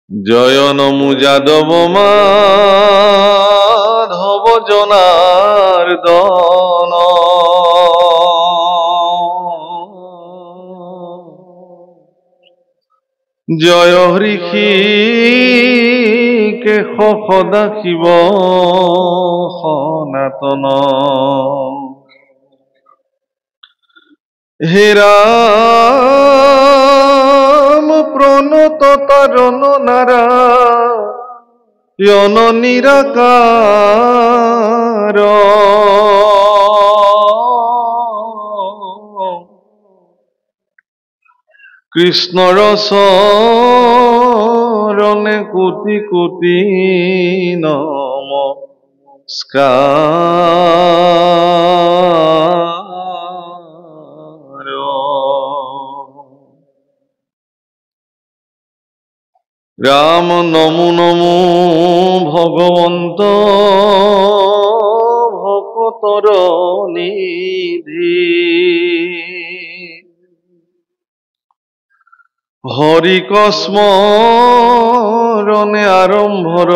জয় নমু যাদব মাধব জনার্দন জয় হৃষিকেশ সদা শিব সনাতন হে রাম প্রণত তারণ নারায়ণ নিরাকার কৃষ্ণর শরণে কোটি কোটি নমস্কার। রাম নমো নমো ভগবন্ত ভকতর নিধি হরি কস্মরণে আরম্ভর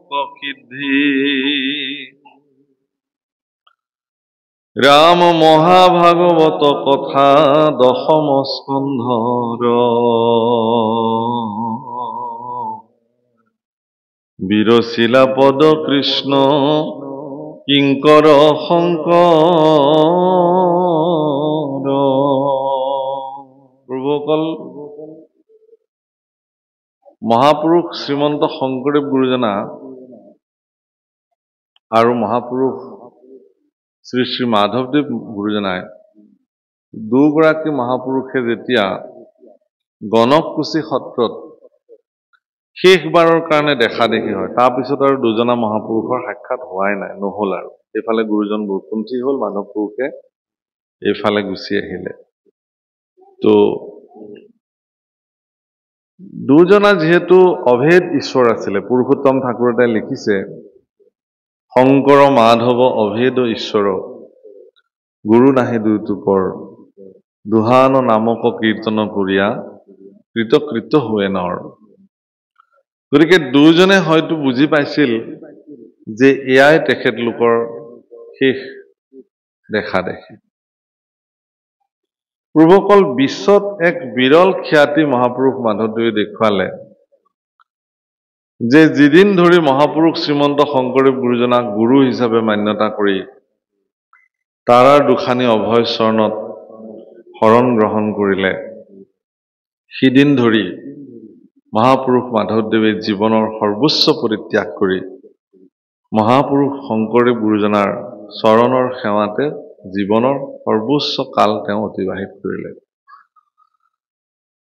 প্রকৃতি রাম মহাভাগবত কথা দশম স্কন্ধর বীরশিলা পদ কৃষ্ণ কিঙ্কর শংকৰ প্ৰভুসকল, মহাপুৰুষ শ্ৰীমন্ত শংকৰদেৱ গুৰুজনা আৰু মহাপুৰুষ শ্ৰী শ্ৰী মাধৱদেৱ গুৰুজনাই দুগৰাকী মহাপুৰুষে যেতিয়া গণককুছি সত্ৰত শেষবাৰৰ কাৰণে দেখা দেখি হয়, তাৰপিছত আৰু দুজনা মহাপুৰুষৰ সাক্ষাৎ হোৱাই নাই, নহল আৰু। এইফালে গুৰুজন বৈকুণ্ঠী হল, মাধৱ পুৰুষে এইফালে গুচি আহিলে। তো দুজনা যিহেতু অভেদ ঈশ্বৰ আছিলে, পুৰুষোত্তম ঠাকুৰতাই লিখিছে শংকৰ মাধৱ অভেদ ঈশ্বৰ গুৰু নাহি দুইটোকৰ দুহান নামক কীৰ্তন কৰিয়া কৃতকৃত হুৱে নৰ। গতিকে দুজনে হয়তো বুজি পাইছিল যে এয়াই তেখেতলোকৰ শেষ দেখা দেখে। প্ৰভুসকল, বিশ্বত এক বিৰল খ্যাতি মহাপুৰুষ মাধৱদেৱে দেখুৱালে যে যিদিন ধৰি মহাপুৰুষ শ্ৰীমন্ত শংকৰদেৱ গুৰুজনাক গুৰু হিচাপে মান্যতা কৰি তাৰাৰ দুখানি অভয় চৰণত শৰণ গ্ৰহণ কৰিলে, সিদিন ধৰি মহাপুৰুষ মাধৱদেৱে জীৱনৰ সৰ্বোচ্চ পৰিত্যাগ কৰি মহাপুৰুষ শংকৰদেৱ গুৰুজনাৰ চৰণৰ সেৱাতে জীৱনৰ সৰ্বোচ্চ কাল তেওঁ অতিবাহিত কৰিলে।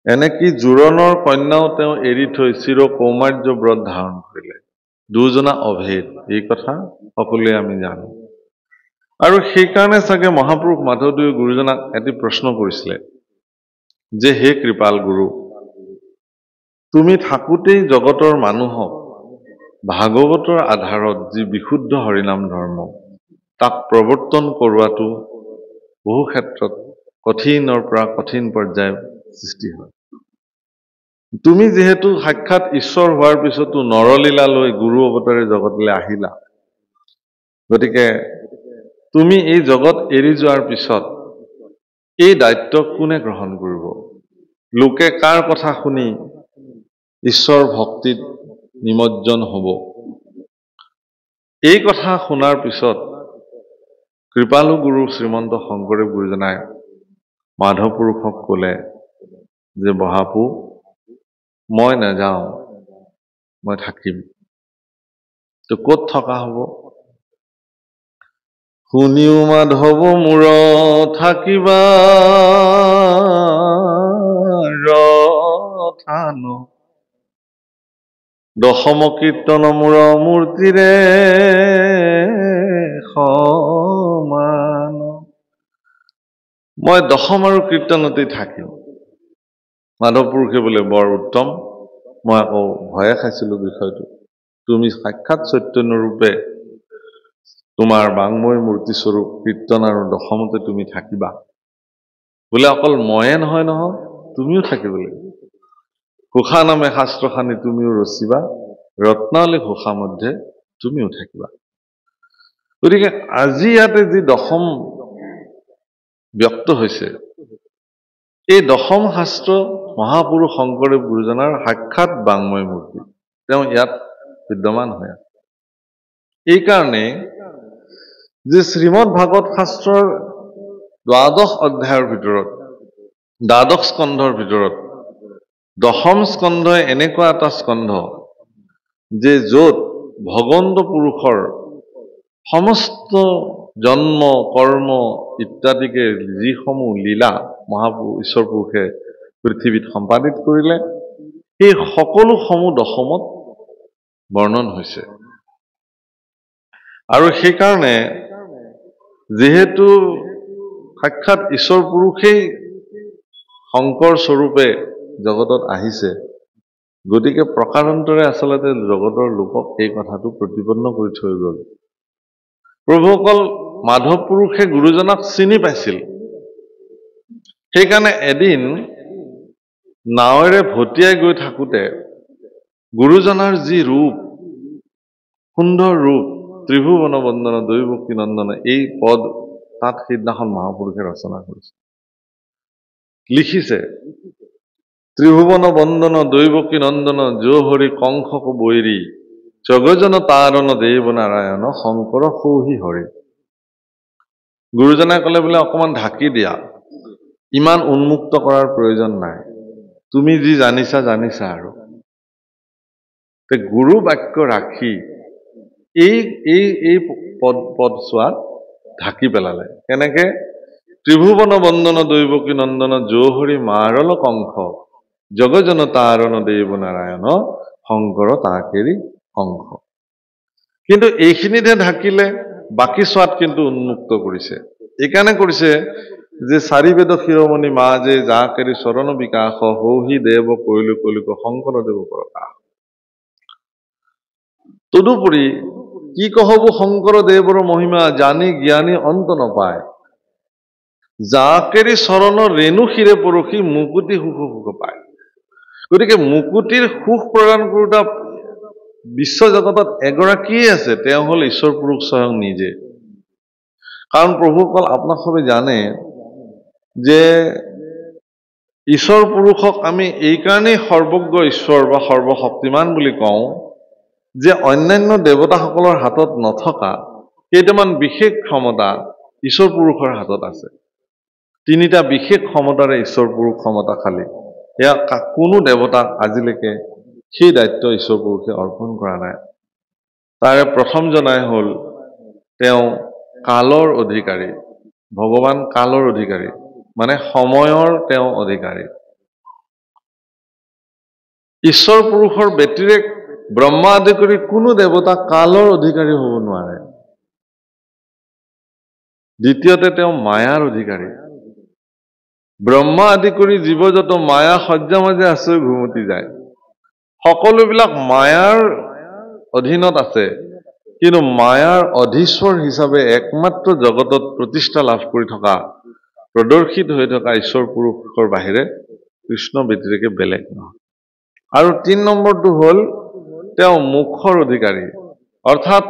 এনেকি জোৰণৰ কন্যাও তেওঁ এৰি থৈ চিৰ কৌমাৰ্য ব্ৰত ধাৰণ কৰিলে। দুজনা অভেদ, এই কথা সকলোৱে আমি জানো। আৰু সেইকাৰণে চাগে মহাপুৰুষ মাধৱদেৱে গুৰুজনাক এটি প্ৰশ্ন কৰিছিলে যে, হে কৃপাল গুৰু, তুমি থাকোঁতেই জগতৰ মানুহক ভাগৱতৰ আধাৰত যি বিশুদ্ধ হৰিনাম ধৰ্ম তাক প্ৰৱৰ্তন কৰোৱাটো বহু ক্ষেত্ৰত কঠিনৰ পৰা কঠিন পৰ্যায় সৃষ্টি হয়। তুমি যিহেতু সাক্ষাৎ ঈশ্বৰ হোৱাৰ পিছতো নৰলীলালৈ গুৰু অৱতাৰে জগতলৈ আহিলা, গতিকে তুমি এই জগত এৰি যোৱাৰ পিছত এই দায়িত্ব কোনে গ্ৰহণ কৰিব? লোকে কাৰ কথা শুনি ঈশ্বৰ ভক্তিত নিমজ্জন হ'ব? এই কথা শুনাৰ পিছত কৃপালু গুৰু শ্ৰীমন্ত শংকৰদেৱ গুৰুজনাই মাধৱ পুৰুষক ক'লে যে, বহাপু, মই নাযাওঁ, মই থাকিম। তো ক'ত থকা হ'ব? শুনিও মাধৱ মূৰ থাকিবা ৰথান দশম কীৰ্তন মূৰ মূৰ্তিৰে সমান। মই দশম আৰু কীৰ্তনতেই থাকিম। মাধৱ পুৰুষে বোলে বৰ উত্তম, মই আকৌ ভয়ে খাইছিলোঁ বিষয়টো। তুমি সাক্ষাৎ চৈতন্যৰূপে তোমাৰ বাংময় মূৰ্তিস্বৰূপ কীৰ্তন আৰু দশমতে তুমি থাকিবা বোলে, অকল ময়ে নহয় তুমিও থাকিব লাগিব। ঘোষা নামে শাস্ত্ৰখানি তুমিও ৰচিবা, ৰত্নাৱলী ঘোষা মধ্যে তুমিও থাকিবা। গতিকে আজি ইয়াতে যি দশম ব্যক্ত হৈছে, এই দশম শাস্ত্ৰ মহাপুৰুষ শংকৰদেৱ গুৰুজনাৰ সাক্ষাৎ বাংময় মূৰ্তি তেওঁ ইয়াত বিদ্যমান হৈ আছে। এইকাৰণে যে শ্ৰীমদ ভাগৱত শাস্ত্ৰৰ দ্বাদশ অধ্যায়ৰ ভিতৰত, দ্বাদশ স্কন্ধৰ ভিতৰত দশম স্কন্ধই এনেকুৱা এটা স্কন্ধ যে য'ত ভগৱন্ত পুৰুষৰ সমস্ত জন্ম কৰ্ম ইত্যাদিকে যিসমূহ লীলা ঈশ্বৰ পুৰুষে পৃথিৱীত সম্পাদিত কৰিলে, সেই সকলোসমূহ দশমত বৰ্ণন হৈছে। আৰু সেইকাৰণে যিহেতু সাক্ষাৎ ঈশ্বৰ পুৰুষেই শংকৰ স্বৰূপে জগতত আহিছে, গতিকে প্ৰকাৰান্তৰে আচলতে জগতৰ লোকক এই কথাটো প্ৰতিপন্ন কৰি থৈ গ'ল। প্ৰভুসকল মাধৱ পুৰুষে গুৰুজনাক চিনি পাইছিল। সেইকাৰণে এদিন নাৱেৰে ভটিয়াই গৈ থাকোঁতে গুৰুজনাৰ যি ৰূপ, সুন্দৰ ৰূপ, ত্ৰিভুৱন বন্দন দৈৱকী নন্দন, এই পদ তাত সেইদিনাখন মহাপুৰুষে ৰচনা কৰিছে, লিখিছে। ত্ৰিভুৱন বন্দন দৈৱকী নন্দন জোহৰি কংসক বৈৰী, জগজন তাৰণ দেৱ নাৰায়ণ শংকৰ সৌহি হৰি। গুৰুজনাই ক'লে বোলে অকণমান ঢাকি দিয়া, ইমান উন্মুক্ত কৰাৰ প্ৰয়োজন নাই, তুমি যি জানিছা জানিছা। আৰু গুৰু বাক্য ৰাখি এই পদছোৱাত ঢাকি পেলালে। কেনেকে? ত্ৰিভুৱন বন্দন দৈৱকী নন্দন জোহৰি মাৰল কংস, জগজন তাৰণ দেৱ নাৰায়ণ শংকৰ তাকেৰি কংস। কিন্তু এইখিনিতে ঢাকিলে, বাকী ছোৱাত কিন্তু উন্মুক্ত কৰিছে। এইকাৰণে কৰিছে যে চাৰি বেদ শিৰোমণি মা যে যাকেৰি চৰণ বিকাশ, সৌহি দেৱ কৈলো কলিক শংকৰদেৱ প্ৰকাশ। তদুপৰি কি কহব শংকৰদেৱৰ মহিমা, জানি জ্ঞানী অন্ত নপায়, যাকেৰি চৰণ ৰেণু শিৰে পৰখি মুকুতি সুখ সুখ পায়। গতিকে মুকুতিৰ সুখ প্ৰদান কৰোঁতা বিশ্ব জগতত এগৰাকীয়ে আছে, তেওঁ হ'ল ঈশ্বৰ পুৰুষ স্বয়ং নিজে। কাৰণ প্ৰভুসকল আপোনাক সবে জানে যে ঈশ্বৰ পুৰুষক আমি এইকাৰণেই সৰ্বজ্ঞ ঈশ্বৰ বা সৰ্বশক্তিমান বুলি কওঁ যে অন্যান্য দেৱতাসকলৰ হাতত নথকা কেইটামান বিশেষ ক্ষমতা ঈশ্বৰ পুৰুষৰ হাতত আছে। তিনিটা বিশেষ ক্ষমতাৰে ঈশ্বৰ পুৰুষ ক্ষমতাশালী। এয়া কোনো দেৱতাক আজিলৈকে সেই দায়িত্ব ঈশ্বৰ পুৰুষে অৰ্পণ কৰা নাই। তাৰে প্ৰথম জনাই হ'ল তেওঁ কালৰ অধিকাৰী, ভগৱান কালৰ অধিকাৰী, মানে সময়ৰ তেওঁ অধিকাৰী। ঈশ্বৰ পুৰুষৰ ব্যতিৰেক ব্ৰহ্মা আদি কৰি কোনো দেৱতা কালৰ অধিকাৰী হ'ব নোৱাৰে। দ্বিতীয়তে তেওঁ মায়াৰ অধিকাৰী। ব্ৰহ্মা আদি কৰি জীৱ যত মায়া সজ্জা মাজে আছে ঘুমতি যায়, সকলোবিলাক মায়াৰ অধীনত আছে। কিন্তু মায়াৰ অধীশ্বৰ হিচাপে একমাত্ৰ জগতত প্ৰতিষ্ঠা লাভ কৰি থকা, প্ৰদৰ্শিত হৈ থকা ঈশ্বৰ পুৰুষৰ বাহিৰে কৃষ্ণ ব্যতিৰেকে বেলেগ নহয়। আৰু ৩ নম্বৰটো হ'ল তেওঁ মোক্ষৰ অধিকাৰী। অৰ্থাৎ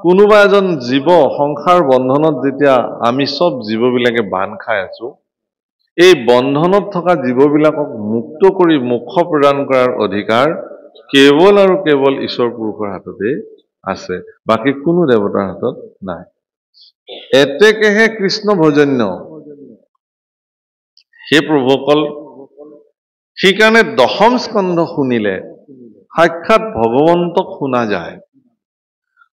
কোনোবা এজন জীৱ সংসাৰ বন্ধনত যেতিয়া আমি চব জীৱবিলাকে বান্ধ খাই আছো, এই বন্ধনত থকা জীৱবিলাকক মুক্ত কৰি মোক্ষ প্ৰদান কৰাৰ অধিকাৰ কেৱল আৰু কেৱল ঈশ্বৰ পুৰুষৰ হাততে আছে, বাকী কোনো দেৱতাৰ হাতত নাই। এতেকেহে কৃষ্ণ ভজন্য। সেই প্ৰভুসকল, সেইকাৰণে দশম স্কন্ধ শুনিলে সাক্ষাৎ ভগৱন্তক শুনা যায়।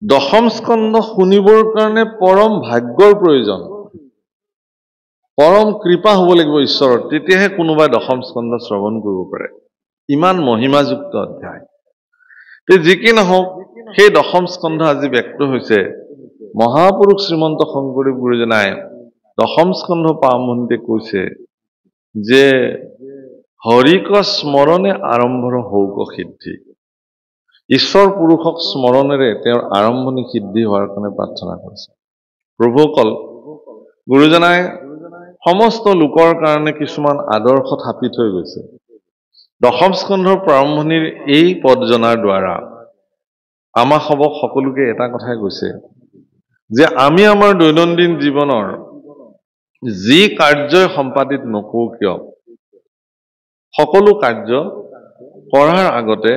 দশম স্কন্ধ শুনিবৰ কাৰণে পৰম ভাগ্যৰ প্ৰয়োজন, পৰম কৃপা হ'ব লাগিব ঈশ্বৰৰ, তেতিয়াহে কোনোবাই দশম স্কন্ধ শ্ৰৱণ কৰিব পাৰে। ইমান মহিমাযুক্ত অধ্যায়। যি কি নহওক, সেই দশম স্কন্ধ আজি ব্যক্ত হৈছে। মহাপুৰুষ শ্ৰীমন্ত শংকৰদেৱ গুৰুজনাই দশম স্কন্ধ আৰম্ভণিতে কৈছে যে হৰিক স্মৰণে আৰম্ভৰ হৌক সিদ্ধি। ঈশ্বৰ পুৰুষক স্মৰণেৰে তেওঁৰ আৰম্ভণি সিদ্ধি হোৱাৰ কাৰণে প্ৰাৰ্থনা কৰিছে। প্ৰভুসকল, গুৰুজনাই সমস্ত লোকৰ কাৰণে কিছুমান আদৰ্শ থাপি থৈ গৈছে। দশম স্কন্ধৰ প্ৰাৰম্ভণিৰ এই পদজনাৰ দ্বাৰা আমাক সকলোকে এটা কথাই কৈছে যে আমি আমাৰ দৈনন্দিন জীৱনৰ যি কাৰ্যই সম্পাদিত নকৰো কিয় সকলো কাৰ্য কৰাৰ আগতে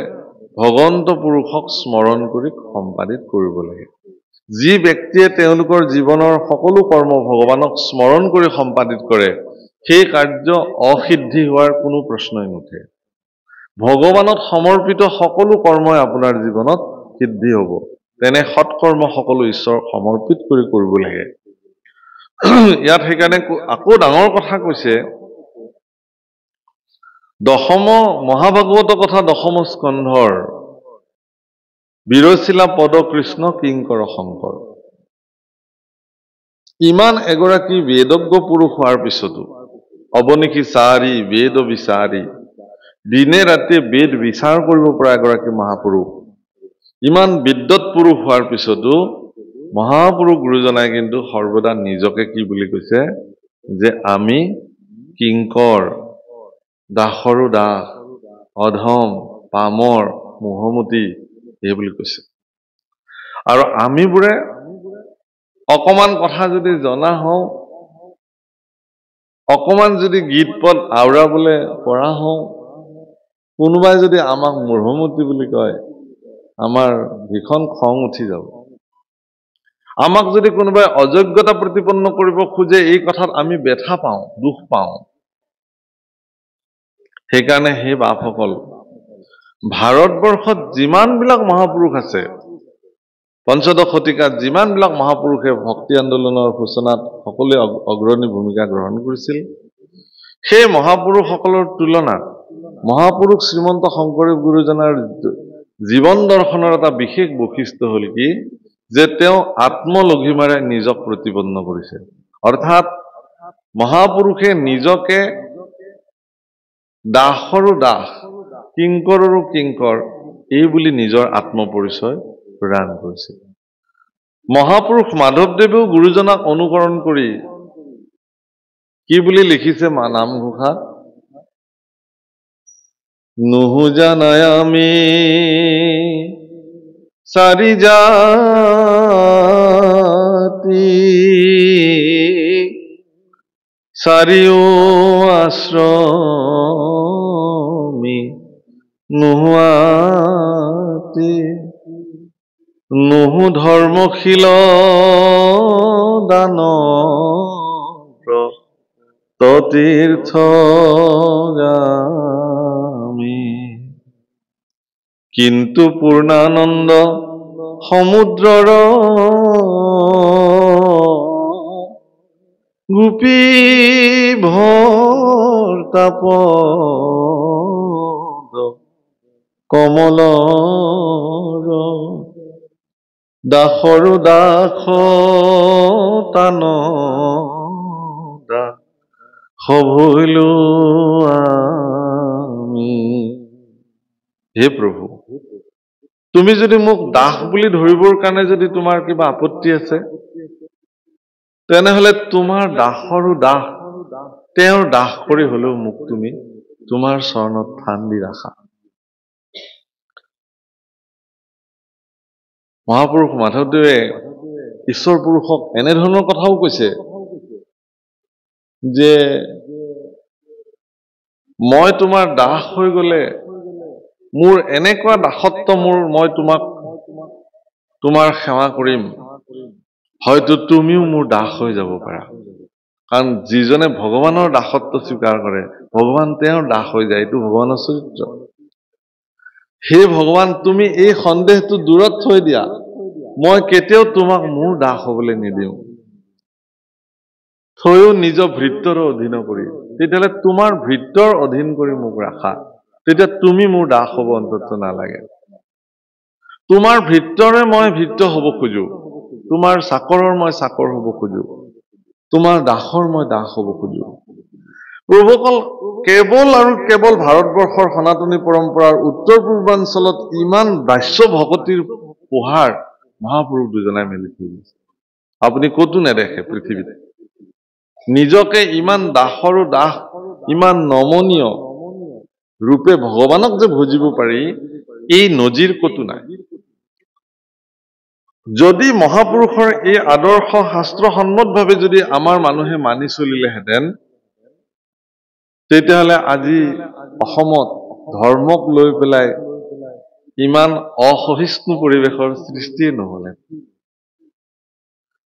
ভগৱন্ত পুৰুষক স্মৰণ কৰি সম্পাদিত কৰিব লাগে। যি ব্যক্তিয়ে তেওঁলোকৰ জীৱনৰ সকলো কৰ্ম ভগৱানক স্মৰণ কৰি সম্পাদিত কৰে সেই কাৰ্য অসিদ্ধি হোৱাৰ কোনো প্ৰশ্নই নুঠে। ভগৱানত সমৰ্পিত সকলো কৰ্মই আপোনাৰ জীৱনত সিদ্ধি হ'ব। তেনে সৎকৰ্ম সকলো ঈশ্বৰক সমৰ্পিত কৰি কৰিব লাগে। ইয়াত সেইকাৰণে আকৌ ডাঙৰ কথা কৈছে, দশম মহাভাগৱত কথা দশম স্কন্ধৰ বিৰচিলা পদ কৃষ্ণ কিংকৰ শংকৰ। ইমান এগৰাকী বেদজ্ঞ পুৰুষ হোৱাৰ পিছতো অৱনিশি চাৰি বেদ বিচাৰি দিনে ৰাতিয়ে বেদ বিচাৰ কৰিব পৰা এগৰাকী মহাপুৰুষ, ইমান বিদ্যৎ পুৰুষ হোৱাৰ পিছতো মহাপুৰুষ গুৰুজনাই কিন্তু সৰ্বদা নিজকে কি বুলি কৈছে যে আমি কিংকৰ, দাসৰো দাস, অধম, পামৰ, মোহমতী এই বুলি কৈছে। আৰু আমিবোৰে অকমান কথা যদি জনা হওঁ, অকমান যদি গীত পদ আওৰাবলৈ পৰা হওঁ, কোনোবাই যদি আমাক মোহমতী বুলি কয় আমাৰ ভীষণ খং উঠি যাব। আমাক যদি কোনোবাই অযোগ্যতা প্ৰতিপন্ন কৰিব খোজে এই কথাত আমি ব্যথা পাওঁ, দুখ পাওঁ। সেইকাৰণে সেই বাপসকল, ভাৰতবৰ্ষত যিমানবিলাক মহাপুৰুষ আছে, পঞ্চদশ শতিকাত যিমানবিলাক মহাপুৰুষে ভক্তি আন্দোলনৰ সূচনাত সকলোৱে অগ্ৰণী ভূমিকা গ্ৰহণ কৰিছিল, সেই মহাপুৰুষসকলৰ তুলনাত মহাপুৰুষ শ্ৰীমন্ত শংকৰদেৱ গুৰুজনাৰ জীৱন দৰ্শনৰ এটা বিশেষ বৈশিষ্ট্য হ'ল কি যে তেওঁ আত্মলঘিমাৰে নিজক প্ৰতিপন্ন কৰিছে। অৰ্থাৎ মহাপুৰুষে নিজকে দাসৰো দাস, কিংকৰৰো কিংকৰ এই বুলি নিজৰ আত্মপৰিচয় প্ৰদান কৰিছে। মহাপুৰুষ মাধৱদেৱেও গুৰুজনাক অনুকৰণ কৰি কি বুলি লিখিছে নামঘোষাত, নুহুজানাই আমি চাৰি জাতি, চাৰিও আশ্ৰমী নোহোৱাতি, নুহু ধৰ্মশীল দান তীৰ্থগামী, কিন্তু পূৰ্ণানন্দ সমুদ্ৰৰ গোপী ভৰ্তাপদ কমলৰ, দাসৰো দাস তান সভৈলো আমি। হে প্ৰভু, তুমি যদি মোক দাস বুলি ধৰিবৰ কাৰণে যদি তোমাৰ কিবা আপত্তি আছে, তেনেহলে তোমাৰ দাসৰো দাস, তেওঁৰ দাস কৰি হলেও মোক তুমি তোমাৰ চৰণত স্থান দি ৰাখা। মহাপুৰুষ মাধৱদেৱে ঈশ্বৰ পুৰুষক এনেধৰণৰ কথাও কৈছে যে মই তোমাৰ দাস হৈ গলে মোৰ এনেকুৱা দাসত্ব মই তোমাক তোমাৰ সেৱা কৰিম, হয়তো তুমিও মোৰ দাস হৈ যাব পাৰা। কাৰণ যিজনে ভগৱানৰ দাসত্ব স্বীকাৰ কৰে ভগৱান তেওঁৰ দাস হৈ যায়, এইটো ভগৱানৰ চৰিত্ৰ। হে ভগৱান, তুমি এই সন্দেহটো দূৰত থৈ দিয়া, মই কেতিয়াও তোমাক মোৰ দাস হবলৈ নিদিওঁ, থৈও নিজৰ ভৃত্যৰ অধীন কৰি, তেতিয়াহ'লে তোমাৰ ভৃত্যৰ অধীন কৰি মোক ৰাখা, তেতিয়া তুমি মোৰ দাস হ'ব অন্তত নালাগে। তোমাৰ ভৃত্যৰে মই ভৃত্য হ'ব খোজো, তোমাৰ চাকৰৰ মই চাকৰ হ'ব খোজো, তোমাৰ দাসৰ মই দাস হ'ব খোজো। প্ৰভুসকল, কেৱল আৰু কেৱল ভাৰতবৰ্ষৰ সনাতনী পৰম্পৰাৰ উত্তৰ পূৰ্বাঞ্চলত ইমান বাস্য ভকতিৰ পোহাৰ মহাপুৰুষ দুজনাই মেলি থৈ গৈছে। আপুনি ক'তো নেদেখে পৃথিৱীত নিজকে ইমান দাসৰো দাস, ইমান নমনীয়, ৰূপে ভগৱানক যে ভজিব পাৰি এই নজিৰ কতো নাই। যদি মহাপুৰুষৰ এই আদৰ্শ শাস্ত্ৰসন্মতভাৱে যদি আমাৰ মানুহে মানি চলিলেহেঁতেন, তেতিয়াহ'লে আজি অসমত ধৰ্মক লৈ পেলাই ইমান অসহিষ্ণু পৰিৱেশৰ সৃষ্টিয়ে নহ'লে।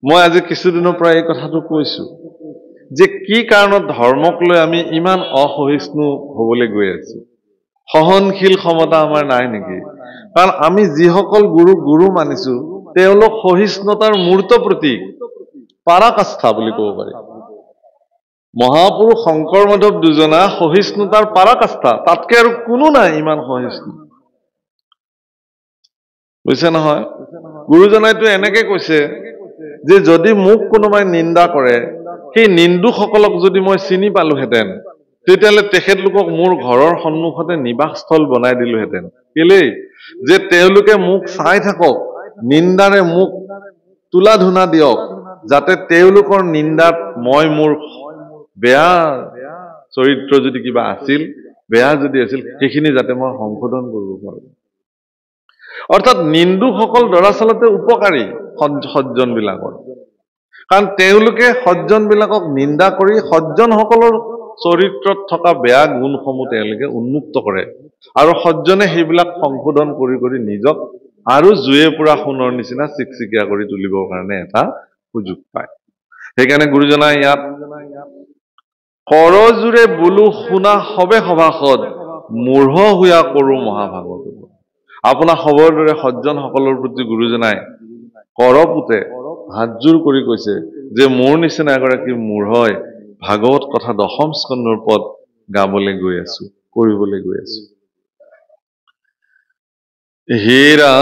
মই আজি কিছুদিনৰ পৰা এই কথাটো কৈছো যে কি কাৰণত ধৰ্মক লৈ আমি ইমান অসহিষ্ণু হ'বলৈ গৈ আছো। সহনশীল ক্ষমতা আমাৰ নাই নেকি? কাৰণ আমি যিসকল গুৰু মানিছো তেওঁলোক সহিষ্ণুতাৰ মূৰ্ত প্ৰতীক, পাৰাকাষ্ঠা বুলি ক'ব পাৰি। মহাপুৰুষ শংকৰ মাধৱ দুজনা সহিষ্ণুতাৰ পাৰাকাষ্ঠা, তাতকে আৰু কোনো নাই ইমান সহিষ্ণু। বুজিছে নহয়? গুৰুজনাইতো এনেকে কৈছে যে যদি মোক কোনোবাই নিন্দা কৰে, সেই নিন্দুকসকলক যদি মই চিনি পালোহেঁতেন, তেতিয়াহ'লে তেখেতলোকক মোৰ ঘৰৰ সন্মুখতে নিবাসস্থল বনাই দিলোহেঁতেন। কেলেই? যে তেওঁলোকে মোক চাই থাকক, নিন্দাৰে মোক তুলা ধুনা দিয়ক, যাতে তেওঁলোকৰ নিন্দাত মই মোৰ বেয়া চৰিত্ৰ যদি কিবা আছিল, বেয়া যদি আছিল, সেইখিনি যাতে মই সংশোধন কৰিব পাৰোঁ। অৰ্থাৎ নিন্দুকসকল দৰাচলতে উপকাৰী সজ্জনবিলাকৰ, কাৰণ তেওঁলোকে সজ্জনবিলাকক নিন্দা কৰি সজ্জনসকলৰ চৰিত্ৰত থকা বেয়া গুণসমূহ তেওঁলোকে উন্মুক্ত কৰে, আৰু সজ্জনে সেইবিলাক সংশোধন কৰি কৰি নিজক আৰু জুয়ে পুৰা সোণৰ নিচিনা চিকচিকীয়া কৰি তুলিবৰ কাৰণে এটা সুযোগ পায়। সেইকাৰণে গুৰুজনাই ইয়াত কৰজোৰে বোলো শুনা সবে সভাসদ, মূঢ় হুয়া কৰো মহাভাগৱত। আপোনাৰ খবৰ দৰে সজ্জনসকলৰ প্ৰতি গুৰুজনাই কৰপুতে হাতযোৰ কৰি কৈছে যে মোৰ নিচিনা এগৰাকী মূঢ়ই ভাগৱত কথা 10ম স্কন্ধৰ পদ গাবলৈ গৈ আছো, কৰিবলৈ গৈ আছো। হীৰা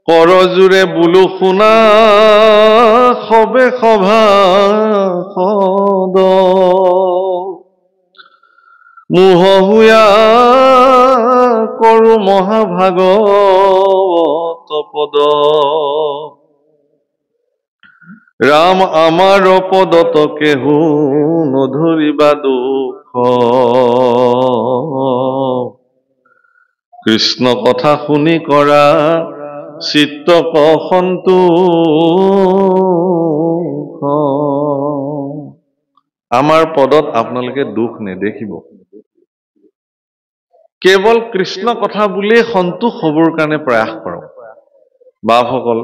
কৰজোৰে বোলো শুনা সবে সভাসদ, মূঢ় হুয়া কৰো মহাভাগৱত পদ। ৰাম আমাৰ পদত কেহু নধৰিবা দুখ, কৃষ্ণ কথা শুনি কৰা চিত্তক সন্তোষ। আমাৰ পদত আপোনালোকে দুখ নেদেখিব। কেৱল কৃষ্ণ কথা বুলিয়ে সন্তোষ হ'বৰ কাৰণে প্ৰয়াস কৰক। বাপসকল,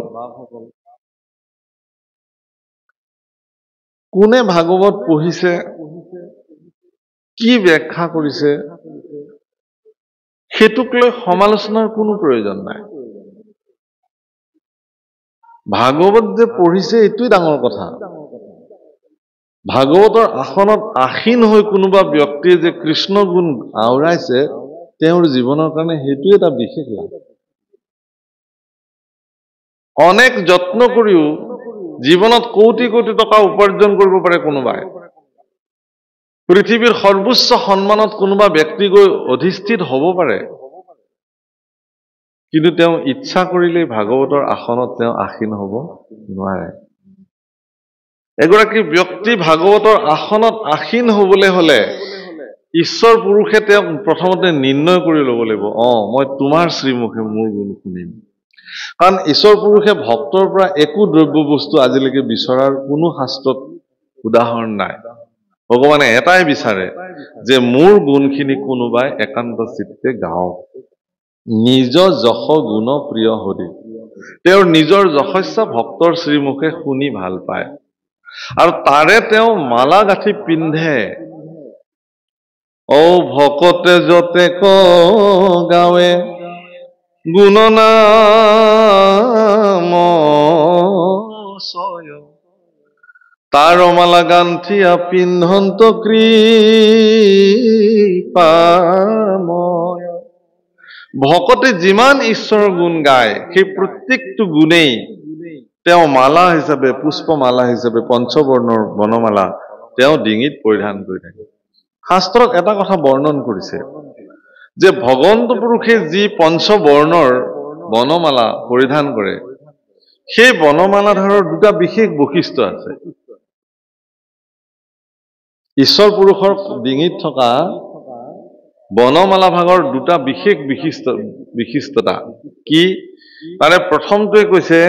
কোনে ভাগৱত পঢ়িছে, কি ব্যাখ্যা কৰিছে, সেইটোক লৈ সমালোচনাৰ কোনো প্ৰয়োজন নাই। ভাগৱত যে পঢ়িছে এইটোৱে ডাঙৰ কথা। ভাগৱতৰ আসনত আসীন হৈ কোনোবা ব্যক্তিয়ে যে কৃষ্ণ গুণ আওৰাইছে, তেওঁৰ জীৱনৰ কাৰণে সেইটো এটা বিশেষ লাভ। অনেক যত্ন কৰিও জীৱনত কোটি কোটি টকা উপাৰ্জন কৰিব পাৰে কোনোবাই, পৃথিৱীৰ সৰ্বোচ্চ সন্মানত কোনোবা ব্যক্তি গৈ অধিষ্ঠিত হ'ব পাৰে, কিন্তু তেওঁ ইচ্ছা কৰিলেই ভাগৱতৰ আসনত তেওঁ আসীন হ'ব নোৱাৰে। এগৰাকী ব্যক্তি ভাগৱতৰ আসনত আসীন হ'বলৈ হ'লে ঈশ্বৰ পুৰুষে তেওঁক প্ৰথমতে নিৰ্ণয় কৰি ল'ব লাগিব, মই তোমাৰ শ্ৰীমুখে মোৰ গুণ শুনিম। কাৰণ ঈশ্বৰ পুৰুষে ভক্তৰ পৰা একো দ্ৰব্য বস্তু আজিলৈকে বিচৰাৰ কোনো শাস্ত্ৰত উদাহৰণ নাই। ভগৱানে এটাই বিচাৰে যে মোৰ গুণখিনি কোনোবাই একান্ত চিত্তে গাওক। নিজ যশ গুণ প্ৰিয় হৰি, তেওঁৰ নিজৰ যশস্যা ভক্তৰ শ্ৰীমুখে শুনি ভাল পায়, আৰু তাৰে তেওঁ মালা গাঁঠি পিন্ধে। ভকতে যতে গাৱে গুণনাম তাৰ মালা গান্থিয়া পিন্ধন্ত কৃপাময়। ভকতে যিমান ঈশ্বৰৰ গুণ গায়, সেই প্ৰত্যেকটো গুণেই তেওঁ মালা হিচাপে, পুষ্পমালা হিচাপে পঞ্চবৰ্ণৰ বনমালা তেওঁ ডিঙিত পৰিধান কৰি থাকে। শাস্ত্ৰত এটা কথা বৰ্ণন কৰিছে যে ভগৱন্ত পুৰুষে যি পঞ্চবৰ্ণৰ বনমালা পৰিধান কৰে, সেই বনমালাধাৰৰ দুটা বিশেষ বৈশিষ্ট্য আছে। ঈশ্বৰ পুৰুষৰ ডিঙিত থকা বনমালা ভাগৰ দুটা বিশেষ বিশিষ্টতা কি তাৰে প্ৰথমটোৱে কৈছে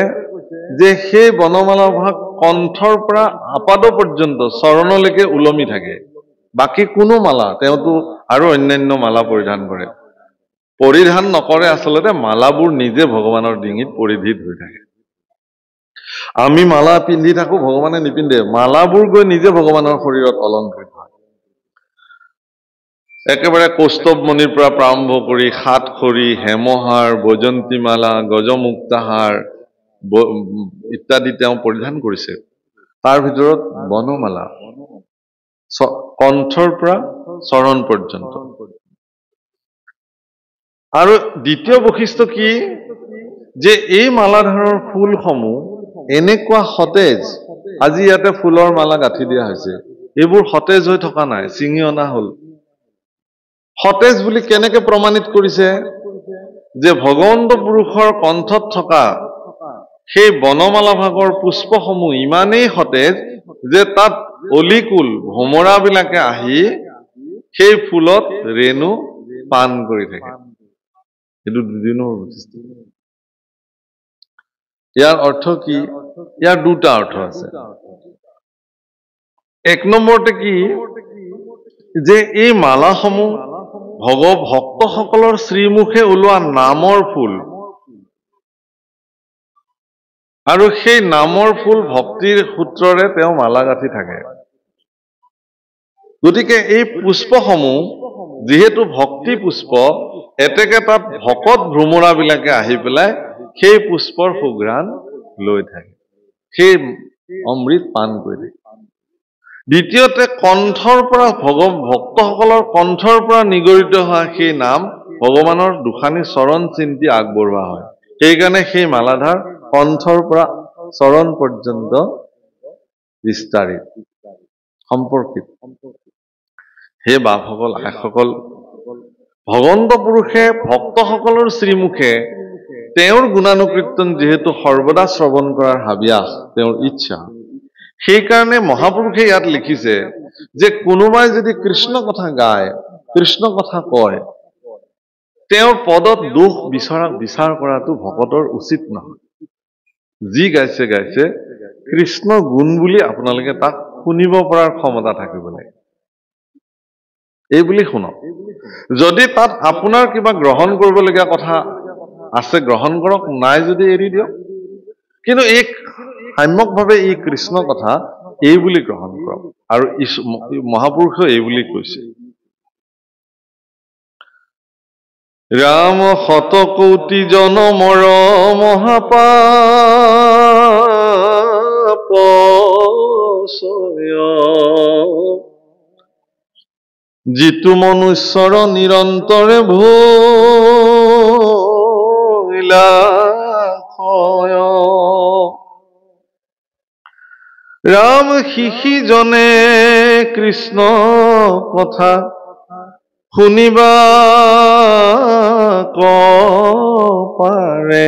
যে সেই বনমালা ভাগ কণ্ঠৰ পৰা আপাদ পৰ্যন্ত চৰণলৈকে ওলমি থাকে বাকী কোনো মালা তেওঁতো আৰু অন্যান্য মালা পৰিধান কৰে পৰিধান নকৰে আচলতে মালাবোৰ নিজে ভগৱানৰ ডিঙিত পৰিধিত হৈ থাকে আমি মালা পিন্ধি থাকো ভগৱানে নিপিন্ধে মালাবোৰ গৈ নিজে ভগৱানৰ শৰীৰত অলংকৃত হয় একেবাৰে কৌস্তৱ মণিৰ পৰা প্ৰাৰম্ভ কৰি সাতখৰি হেমহাৰ বৈজন্তী মালা গজমুক্তাহাৰ ইত্যাদি তেওঁ পৰিধান কৰিছে তাৰ ভিতৰত বনমালা কণ্ঠৰ পৰা চৰণ পৰ্যন্ত আৰু দ্বিতীয় বৈশিষ্ট্য কি যে এই মালাধাৰৰ ফুলসমূহ এনেকুৱা সতেজ আজি ইয়াতে ফুলৰ মালা গাঁঠি দিয়া হৈছে এইবোৰ সতেজ হৈ থকা নাই ছিঙি অনা হ'ল সতেজ বুলি কেনেকে প্ৰমাণিত কৰিছে যে ভগৱন্ত পুৰুষৰ কণ্ঠত থকা সেই বনমালা ভাগৰ পুষ্পসমূহ ইমানেই সতেজ যে তাত অলিকুল ভোমৰাবিলাকে আহি সেই ফুলত ৰেণু পান কৰি থাকে এইটো দুদিনৰ বৈশিষ্ট্য ইয়াৰ অৰ্থ কি ইয়াৰ দুটা অৰ্থ আছে এক নম্বৰতে কি যে এই মালাসমূহ ভক্তসকলৰ শ্ৰীমুখে ওলোৱা নামৰ ফুল আৰু সেই নামৰ ফুল ভক্তিৰ সূত্ৰৰে তেওঁ মালা গাঁঠি থাকে গতিকে এই পুষ্পসমূহ যিহেতু ভক্তি পুষ্প এতেকে তাত ভকত ভ্ৰমৰাবিলাকে আহি পেলাই সেই পুষ্পৰ সুঘ্ৰাণ লৈ থাকে সেই অমৃত পান কৰি থাকে দ্বিতীয়তে কণ্ঠৰ পৰা ভক্তসকলৰ কণ্ঠৰ পৰা নিগৰিত হোৱা সেই নাম ভগৱানৰ দুখানি চৰণ চিন্তি আগবঢ়োৱা হয় সেইকাৰণে সেই মালাধাৰ কণ্ঠৰ পৰা চৰণ পৰ্যন্ত বিস্তাৰিত সম্পৰ্কিত হে বাপসকল আইসকল ভগৱন্ত পুৰুষে ভক্তসকলৰ শ্ৰীমুখে তেওঁৰ গুণানুকীৰ্তন যিহেতু সৰ্বদা শ্ৰৱণ কৰাৰ হাবিয়াস তেওঁৰ ইচ্ছা সেইকাৰণে মহাপুৰুষে ইয়াত লিখিছে যে কোনোবাই যদি কৃষ্ণ কথা গায় কৃষ্ণ কথা কয় তেওঁৰ পদত দোষ বিচাৰ কৰাটো ভকতৰ উচিত নহয় যি গাইছে গাইছে কৃষ্ণ গুণ বুলি আপোনালোকে তাক শুনিব পৰাৰ ক্ষমতা থাকিব লাগে এই বুলি শুনক যদি তাত আপোনাৰ কিবা গ্ৰহণ কৰিবলগীয়া কথা আছে গ্ৰহণ কৰক নাই যদি এৰি দিয়ক কিন্তু এই সাম্যকভাৱে এই কৃষ্ণ কথা এই বুলি গ্ৰহণ কৰক আৰু মহাপুৰুষে এই বুলি কৈছে ৰাম শতকোটি জনমৰ মহাপাপ যিটো মনুষ্যৰ নিৰন্তৰে ভৈলা ৰাম শিষিজনে কৃষ্ণ কথা শুনিবা পাৰে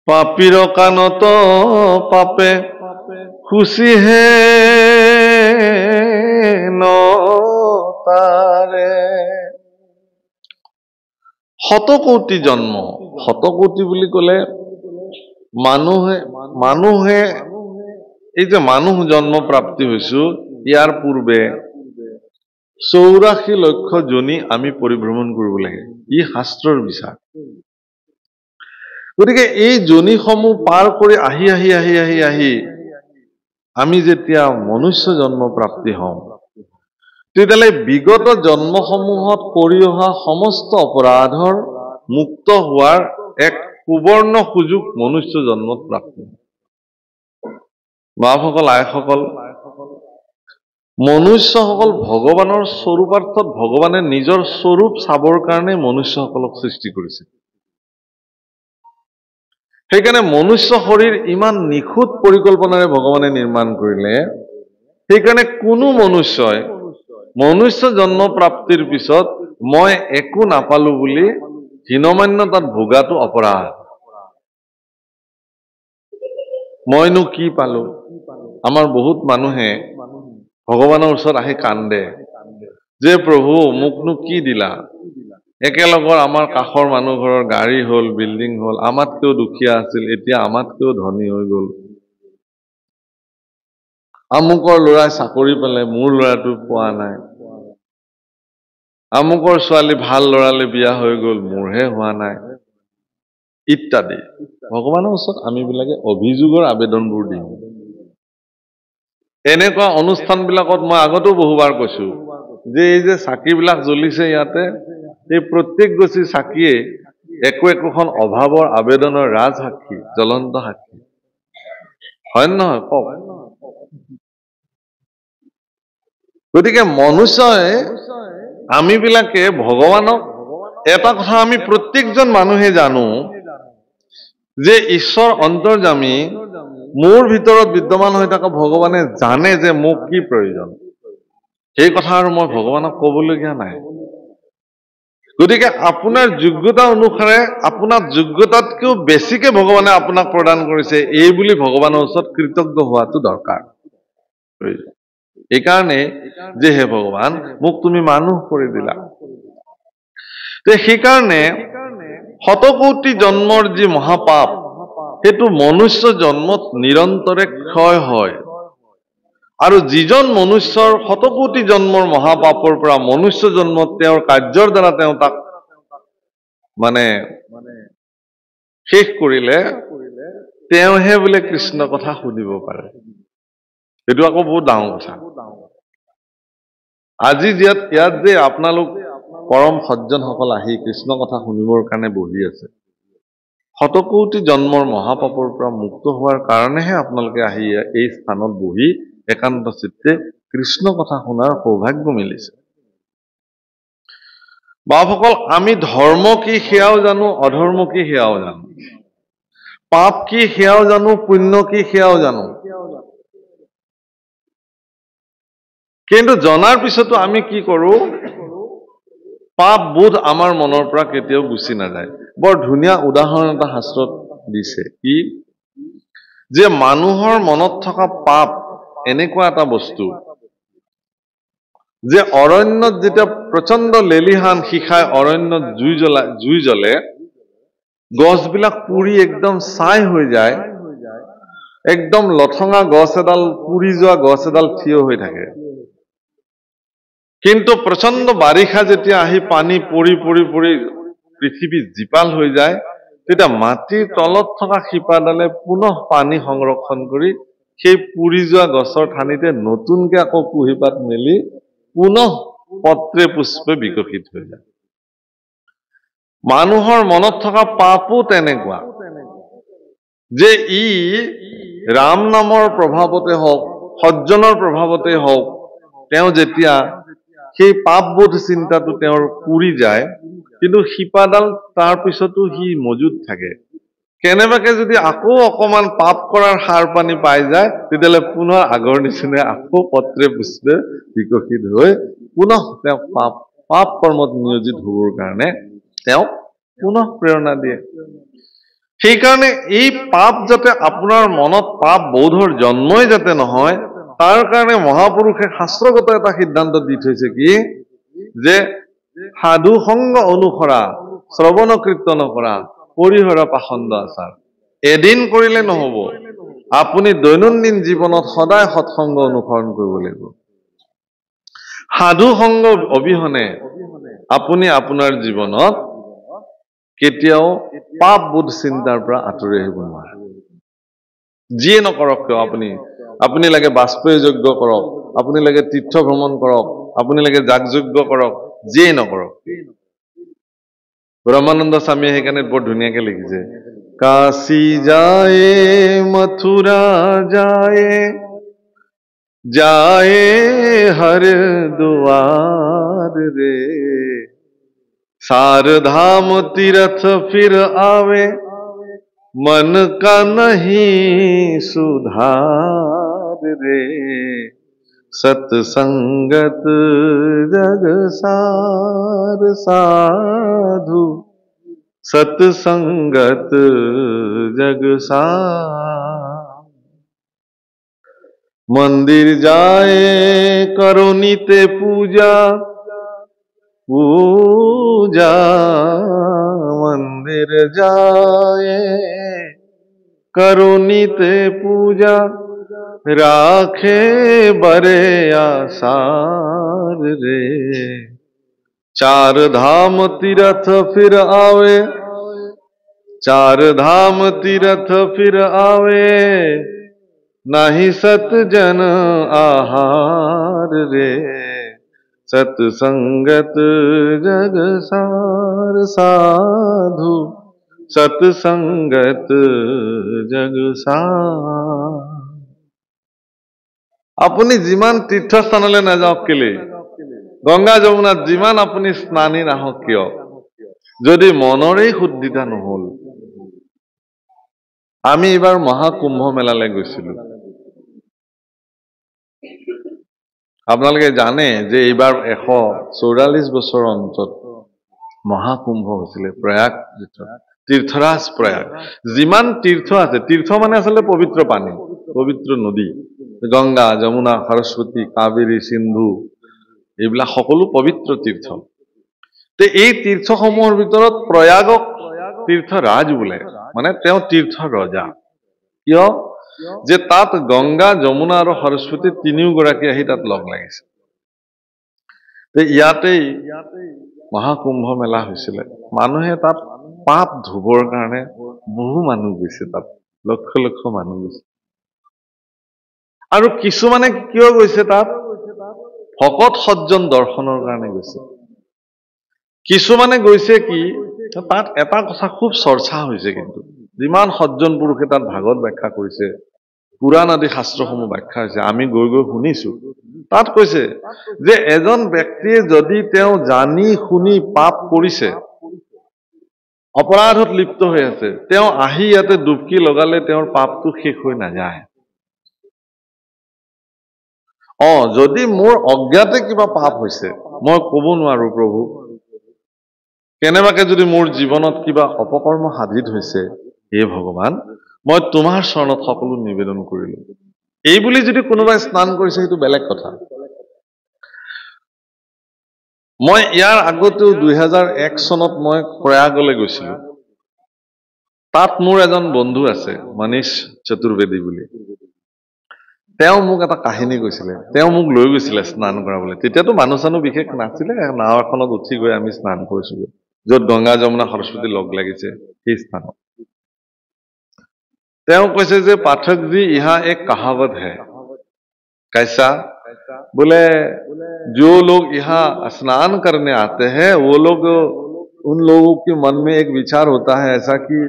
পাপীৰ কাণত পাপে খুচিহে নতাৰে শতকোটি জন্ম শতকোটি বুলি কলে মানুহে এই যে মানুহ জন্ম প্ৰাপ্তি হৈছো ইয়াৰ পূৰ্বে 84 লক্ষ জনী আমি পৰিভ্ৰমণ কৰিব লাগে ই শাস্ত্ৰৰ বিচাৰ গতিকে এই জনীসমূহ পাৰ কৰি আহি আহি আহি আহি আহি আমি যেতিয়া মনুষ্য জন্ম প্ৰাপ্তি হওঁ তেতিয়াহ'লে বিগত জন্মসমূহত কৰি অহা সমস্ত অপৰাধৰ মুক্ত হোৱাৰ এক সুবৰ্ণ সুযোগ মনুষ্য জন্মত প্ৰাপ্তি বাপসকল আইসকল মনুষ্যসকল ভগৱানৰ স্বৰূপাৰ্থত ভগৱানে নিজৰ স্বৰূপ চাবৰ কাৰণে মনুষ্যসকলক সৃষ্টি কৰিছে সেইকাৰণে মনুষ্য শৰীৰ ইমান নিখুঁত পৰিকল্পনাৰে ভগৱানে নিৰ্মাণ কৰিলে সেইকাৰণে কোনো মনুষ্যই মনুষ্য জন্ম প্ৰাপ্তিৰ পিছত মই একো নাপালো বুলি হীনমান্যতাত ভোগাটো অপৰাধ মইনো কি পালো আমাৰ বহুত মানুহে ভগৱানৰ ওচৰত আহি কান্দে যে প্ৰভু মোকনো কি দিলা, একেলগৰ আমাৰ কাষৰ মানুহ ঘৰৰ গাড়ী হ'ল, বিল্ডিং হ'ল, আমাতকৈও দুখীয়া আছিল, এতিয়া আমাতকৈও ধনী হৈ গ'ল। আমুকৰ ল'ৰাই চাকৰি পালে, মোৰ ল'ৰাটো পোৱা নাই। আমুকৰ ছোৱালী ভাল ল'ৰালে বিয়া হৈ গ'ল, মোৰহে হোৱা নাই, ইত্যাদি। ভগৱানৰ ওচৰত আমিবিলাকে অভিযোগৰ আবেদনবোৰ দিওঁ। এনেকুৱা অনুষ্ঠানবিলাকত মই আগতেও বহুবাৰ কৈছো যে এই যে চাকিবিলাক জ্বলিছে ইয়াতে, এই প্ৰত্যেকগছি চাকিয়ে একোখন অভাৱৰ আবেদনৰ ৰাজসাক্ষী, জ্বলন্ত সাক্ষী, হয় নহয় কওক? গতিকে মনুষ্যই আমিবিলাকে ভগৱানক এটা কথা আমি প্ৰত্যেকজন মানুহে জানো যে ঈশ্বৰ অন্তৰ্যামী, মোৰ ভিতৰত বিদ্যমান হৈ থকা ভগৱানে জানে যে মোক কি প্ৰয়োজন। সেই কথা আৰু মই ভগৱানক ক'বলগীয়া নাই। গতিকে আপোনাৰ যোগ্যতা অনুসাৰে আপোনাৰ যোগ্যতাতকৈও বেছিকে ভগৱানে আপোনাক প্ৰদান কৰিছে, এই বুলি ভগৱানৰ ওচৰত কৃতজ্ঞ হোৱাটো দৰকাৰ। এইকাৰণে যে হে ভগৱান মোক তুমি মানুহ কৰি দিলা, সেইকাৰণে শতকোটি জন্মৰ যি মহাপাপ, সেইটো মনুষ্য জন্মত নিৰন্তৰে ক্ষয় হয়। আৰু যিজন মনুষ্যৰ শতকোটি জন্মৰ মহাপাপৰ পৰা মনুষ্য জন্মত তেওঁৰ কাৰ্যৰ দ্বাৰা তেওঁ তাক মানে শেষ কৰিলে, তেওঁহে বোলে কৃষ্ণ কথা শুনিব পাৰে। এইটো আকৌ বহুত ডাঙৰ কথা। আজি ইয়াত যে আপোনালোক পৰম সজ্জনসকল আহি কৃষ্ণ কথা শুনিবৰ কাৰণে বহি আছে, শতকোটি জন্মৰ মহাপাপৰ পৰা মুক্ত হোৱাৰ কাৰণেহে আপোনালোকে আহি এই স্থানত বহি একান্ত চিত্তে কৃষ্ণ কথা শুনাৰ সৌভাগ্য মিলিছে। বাপসকল, আমি ধৰ্ম কি সেয়াও জানো, অধৰ্ম কি সেয়াও জানো, পাপ কি সেয়াও জানো, পুণ্য কি সেয়াও জানো। কিন্তু জনাৰ পিছতো আমি কি কৰো, পাপ বোধ আমাৰ মনৰ পৰা কেতিয়াও গুচি নাযায়। বৰ ধুনীয়া উদাহৰণ এটা শাস্ত্ৰত দিছে, কি যে মানুহৰ মনত থকা পাপ এনেকুৱা এটা বস্তু যে অৰণ্যত যেতিয়া প্ৰচণ্ড লেলিহান শিখাই অৰণ্যত জুই জ্বলে, গছবিলাক পুৰি একদম ছাই হৈ যায়, একদম লঠঙা গছ এডাল, পুৰি যোৱা গছ এডাল থিয় হৈ থাকে। কিন্তু প্ৰচণ্ড বাৰিষা যেতিয়া আহি পানী পৰি পৰি পৰি পৃথিৱী জীপাল হৈ যায়, তেতিয়া মাটিৰ তলত থকা শিপাডালে পুনঃ পানী সংৰক্ষণ কৰি সেই পুৰি যোৱা গছৰ ঠানিতে নতুনকে আকৌ কুঁহিপাত মেলি পুনঃ পত্ৰে পুষ্পে বিকশিত হৈ যায়। মানুহৰ মনত থকা পাপো তেনেকুৱা, যে ই ৰাম নামৰ প্ৰভাৱতে হওক, সজ্জনৰ প্ৰভাৱতে হওক, তেওঁ যেতিয়া সেই পাপবোধ চিন্তাটো তেওঁৰ পুৰি যায়, কিন্তু শিপাডাল তাৰ পিছতো সি মজুত থাকে। কেনেবাকে যদি আকৌ অকমান পাপ কৰাৰ সাৰ পানী পাই যায়, তেতিয়াহ'লে পুনৰ আগৰ নিচিনা আকৌ পত্ৰে পুষ্পে বিকশিত হৈ পুনঃ তেওঁ পাপ কৰ্মত নিয়োজিত হ'বৰ কাৰণে তেওঁক পুনঃ প্ৰেৰণা দিয়ে। সেইকাৰণে এই পাপ যাতে আপোনাৰ মনত পাপ বোধৰ জন্মই যাতে নহয়, তাৰ কাৰণে মহাপুৰুষে শাস্ত্ৰগত এটা সিদ্ধান্ত দি থৈছে, কি যে সাধু সংগ অনুসৰা, শ্ৰৱণ কীৰ্তন কৰা, পৰিহৰা পাখণ্ড আচাৰ। এদিন কৰিলে নহব, আপুনি দৈনন্দিন জীৱনত সদায় সৎসংগ অনুসৰণ কৰিব লাগিব। সাধু সংগ অবিহনে আপুনি আপোনাৰ জীৱনত কেতিয়াও পাপ বোধ চিন্তাৰ পৰা আঁতৰি আহিব নোৱাৰে। যিয়ে নকৰক কিয়, আপুনি লাগে বাজপেয়ী যজ্ঞ কৰক, আপুনি লাগে তীৰ্থ ভ্ৰমণ কৰক, আপুনি লাগে যাগযজ্ঞ কৰক, যিয়ে নকৰক। ব্ৰহ্মানন্দ স্বামীয়ে সেইকাৰণে বৰ ধুনীয়াকে লিখিছে, কাশী যায় মথুৰা যায়, जाए हरिद्वार रे, सार धाम तीर्थ फिर आवे, मन का नहीं सुधार रे, सत्संगत जग सार साधु, सत्संगत जग सार। मंदिर जाए करुणीते पूजा पूजा मंदिर जाए करुणीते पूजा राखे बरे आसार रे चार धाम तीरथ फिर आवे चार धाम तीरथ फिर आवे नाही सत जन आहार रे सत्संगत जग सार साधु सत्संगत जग सार আপুনি যিমান তীৰ্থস্থানলৈ নাযাওক কেলে গংগা যমুনাত যিমান আপুনি স্নানী নাহক কিয় যদি মনৰেই শুদ্ধিতা নহল আমি এবাৰ মহাকুম্ভ মেলালৈ গৈছিলো আপোনালোকে জানে যে এইবাৰ 144 বছৰৰ অন্তত মহাকুম্ভ হৈছিলে প্ৰয়াগ তীৰ্থৰাজ প্ৰয়াগ যিমান তীৰ্থ আছে তীৰ্থ মানে আচলতে পবিত্ৰ পানী পবিত্ৰ নদী গংগা যমুনা সৰস্বতী কাবেৰী সিন্ধু এইবিলাক সকলো পবিত্ৰ তীৰ্থ তে এই তীৰ্থসমূহৰ ভিতৰত প্ৰয়াগক তীৰ্থৰাজ বোলে মানে তেওঁ তীৰ্থ ৰজা কিয় যে তাত গংগা যমুনা আৰু সৰস্বতী তিনিওগৰাকী আহি তাত লগ লাগিছে তে ইয়াতেই মহাকুম্ভ মেলা হৈছিলে মানুহে তাত পাপ ধুবৰ কাৰণে বহু মানুহ গৈছে তাত লক্ষ লক্ষ মানুহ গৈছে আৰু কিছুমানে কিয় গৈছে তাত ভকত সজ্জন দৰ্শনৰ কাৰণে গৈছে কিছুমানে গৈছে কি তাত এটা কথা খুব চৰ্চা হৈছে কিন্তু যিমান সজ্জন পুৰুষে তাত ভাগৱত ব্যাখ্যা কৰিছে পুৰাণ আদি শাস্ত্ৰসমূহ ব্যাখ্যা হৈছে আমি গৈ গৈ শুনিছো তাত কৈছে যে এজন ব্যক্তিয়ে যদি তেওঁ জানি শুনি পাপ কৰিছে অপৰাধত লিপ্ত হৈ আছে তেওঁ আহি ইয়াতে ডুবকি লগালে তেওঁৰ পাপটো শেষ হৈ নাযায় যদি মোৰ অজ্ঞাতে কিবা পাপ হৈছে মই ক'ব নোৱাৰো প্ৰভু কেনেবাকে যদি মোৰ জীৱনত কিবা অপকৰ্ম সাধিত হৈছে হে ভগৱান মই তোমাৰ চৰণত সকলো নিবেদন কৰিলো এই বুলি যদি কোনোবাই স্নান কৰিছে সেইটো বেলেগ কথা মই ইয়াৰ আগতেও 2001 চনত মই প্ৰয়াগলৈ গৈছিলো তাত মোৰ এজন বন্ধু আছে মনীষ চতুৰ্বেদী বুলি তেওঁ মোক এটা কাহিনী কৈছিলে তেওঁ মোক লৈ গৈছিলে স্নান কৰাবলৈ তেতিয়াতো মানুহ চানুহ বিশেষ নাছিলে নাও এখনত উঠি গৈ আমি স্নান কৰিছো য'ত গংগা যমুনা সৰস্বতী লগ লাগিছে সেই স্থানত তেওঁ কৈছে যে পাঠক जी यहाँ एक कहावत है कैसा बोले जो लोग यहाँ स्नान करने आते हैं वो लोग उन लोगों के मन में एक विचार होता है ऐसा कि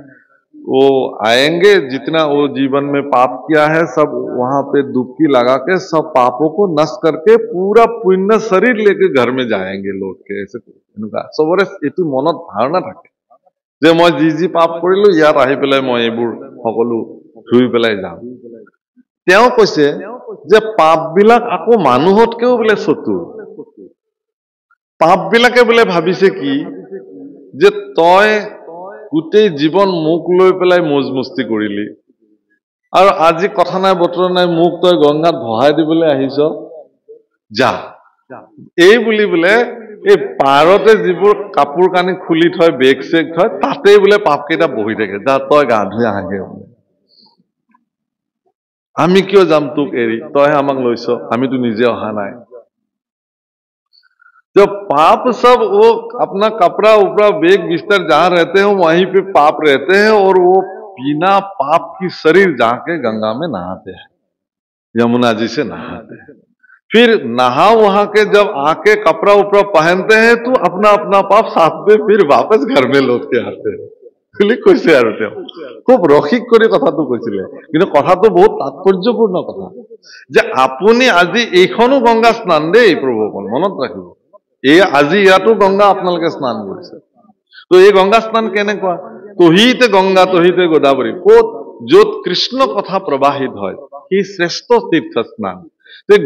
वो आएंगे जितना वो जीवन में पाप किया है सब वहां पे डुबकी लगा के सब पापों को नष्ट करके पूरा पुण्य शरीर लेके घर में जाएंगे लौट के ऐसे सबरे एतु मनत धारणा থাকে যে মই যি পাপ কৰিলো ইয়াত আহি পেলাই মই এইবোৰ সকলো ধুই পেলাই যাম তেওঁ কৈছে যে পাপ বিলাক আকৌ মানুহতকেও বোলে চতুৰ পাপ বিলাকে বোলে ভাবিছে কি যে তই গোটেই জীৱন মুখ লৈ পেলাই মজমস্তি কৰিলি আৰু আজি কথা নাই বতৰা নাই মুখ তই গংগাত ভহাই দিবলৈ আহিছ যা এই বুলি বোলে এই পাৰতে যিবোৰ কাপোৰ কানি খুলি থয় বেগ চেগ থয় তাতেই বোলে পাপ কেইটা বহি থাকে যা তই গা ধুই আহাগে বোলে আমি কিয় যাম তোক এৰি তইহে আমাক লৈছ আমিতো নিজে অহা নাই जो पाप सब वो अपना कपड़ा उपड़ा बेग बिस्तर जहां रहते हैं वहीं पे पाप रहते हैं और वो बिना पाप की शरीर जाके गंगा में नहाते हैं यमुना जी से नहाते हैं फिर नहा वहां के जब आके कपड़ा उपड़ा पहनते हैं तो अपना अपना पाप साथ में फिर वापस घर में लौट के आते हैं বুলি কৈছে আৰু তেওঁ খুব ৰসিক কৰি কথাটো কৈছিলে কিন্তু কথাটো বহুত তাৎপৰ্যপূৰ্ণ কথা যে আপুনি আজি এইখনো গংগা স্নান দেই প্ৰভুসকল মনত ৰাখিব এই আজি ইয়াতো গংগা আপোনালোকে স্নান কৰিছে তো এই গংগা স্নান কেনেকুৱা তহিতে গংগা তহিতে গোদাবৰী ক'ত য'ত কৃষ্ণ কথা প্ৰবাহিত হয় সেই শ্ৰেষ্ঠ তীৰ্থ স্নান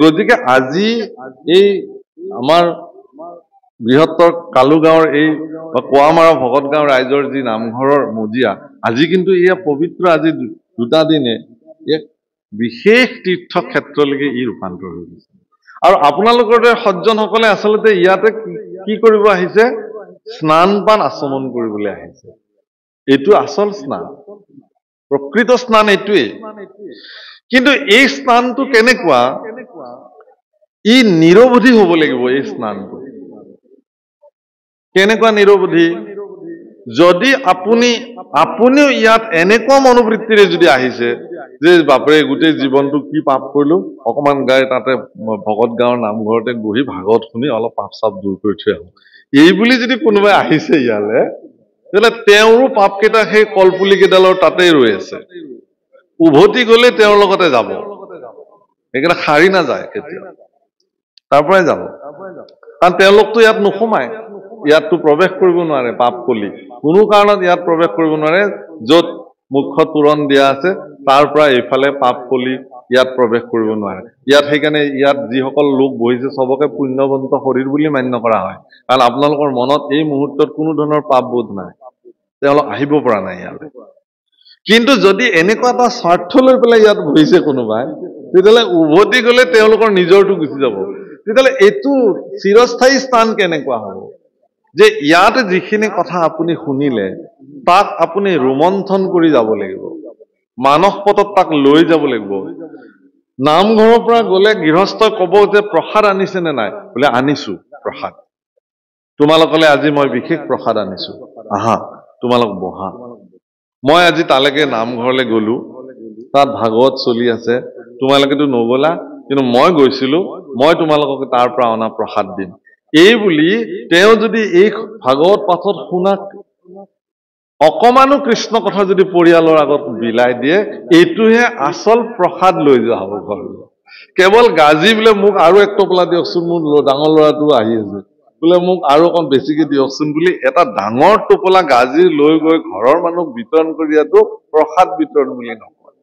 গতিকে আজি এই আমাৰ বৃহত্তৰ কালুগাঁৱৰ এই কোৱামাৰা ভকত গাঁও ৰাইজৰ যি নামঘৰৰ মজিয়া আজি কিন্তু এয়া পবিত্ৰ আজি দুটা দিনে বিশেষ তীৰ্থক্ষেত্ৰলৈকে ই ৰূপান্তৰ হৈ গৈছে আৰু আপোনালোকৰ দৰে সজ্জনসকলে আচলতে ইয়াতে কি কৰিব আহিছে স্নান পান আচমন কৰিবলৈ আহিছে এইটো আচল স্নান প্ৰকৃত স্নান এইটোৱেই কিন্তু এই স্নানটো কেনেকুৱা ই নিৰৱধি হ'ব লাগিব এই স্নানটো কেনেকুৱা নিৰৱধি যদি আপুনিও ইয়াত এনেকুৱা মনোবৃত্তিৰে যদি আহিছে যে বাপৰে গোটেই জীৱনটো কি পাপ কৰিলো অকমান গাই তাতে ভগত গাঁৱৰ নামঘৰতে বহি ভাগৱত শুনি অলপ পাপ চাপ দূৰ কৰি থৈ আহো এই বুলি যদি কোনোবাই আহিছে ইয়ালে তেতিয়াহ'লে তেওঁৰো পাপ কেইটা সেই কলপুলি কেইডালৰ তাতেই ৰৈ আছে উভতি গলে তেওঁৰ লগতে যাব সেইকেইটা সাৰি নাযায় কেতিয়া তাৰ পৰাই যাব কাৰণ তেওঁলোকতো ইয়াত নোসোমায় ইয়াততো প্ৰৱেশ কৰিব নোৱাৰে পাপ কলি কোনো কাৰণত ইয়াত প্ৰৱেশ কৰিব নোৱাৰে য'ত মুখ্য তোৰণ দিয়া আছে তাৰ পৰা এইফালে পাপ কলি ইয়াত প্ৰৱেশ কৰিব নোৱাৰে ইয়াত সেইকাৰণে ইয়াত যিসকল লোক বহিছে সবকে পুণ্যৱন্ত শৰীৰ বুলি মান্য কৰা হয় কাৰণ আপোনালোকৰ মনত এই মুহূৰ্তত কোনো ধৰণৰ পাপ বোধ নাই তেওঁলোক আহিব পৰা নাই ইয়ালৈ কিন্তু যদি এনেকুৱা এটা স্বাৰ্থ লৈ পেলাই ইয়াত বহিছে কোনোবাই তেতিয়াহ'লে উভতি গলে তেওঁলোকৰ নিজৰটো গুচি যাব তেতিয়াহ'লে এইটো চিৰস্থায়ী স্থান কেনেকুৱা হ'ব যে ইয়াতে যিখিনি কথা আপুনি শুনিলে তাক আপুনি ৰোমন্থন কৰি যাব লাগিব মানস পথত তাক লৈ যাব লাগিব নামঘৰৰ পৰা গলে গৃহস্থই ক'ব যে প্ৰসাদ আনিছে নে নাই বোলে আনিছো প্ৰসাদ তোমালোকলে আজি মই বিশেষ প্ৰসাদ আনিছো আহা তোমালোক বহা মই আজি তালৈকে নামঘৰলৈ গলো তাত ভাগৱত চলি আছে তোমালোকেতো নগলা কিন্তু মই গৈছিলো মই তোমালোকক তাৰ পৰা অনা প্ৰসাদ দিম এই বুলি তেওঁ যদি এই ভাগৱত পাঠত শুনা অকমানো কৃষ্ণ কথা যদি পৰিয়ালৰ আগত বিলাই দিয়ে এইটোহে আচল প্ৰসাদ লৈ যোৱা হ'ব ঘৰলৈ কেৱল গাজি বোলে মোক আৰু এক টোপলা দিয়কচোন মোৰ ডাঙৰ ল'ৰাটো আহি আছে বোলে মোক আৰু অকণ বেছিকে দিয়কচোন বুলি এটা ডাঙৰ টোপলা গাজি লৈ গৈ ঘৰৰ মানুহক বিতৰণ কৰি দিয়াটো প্ৰসাদ বিতৰণ বুলি নকয়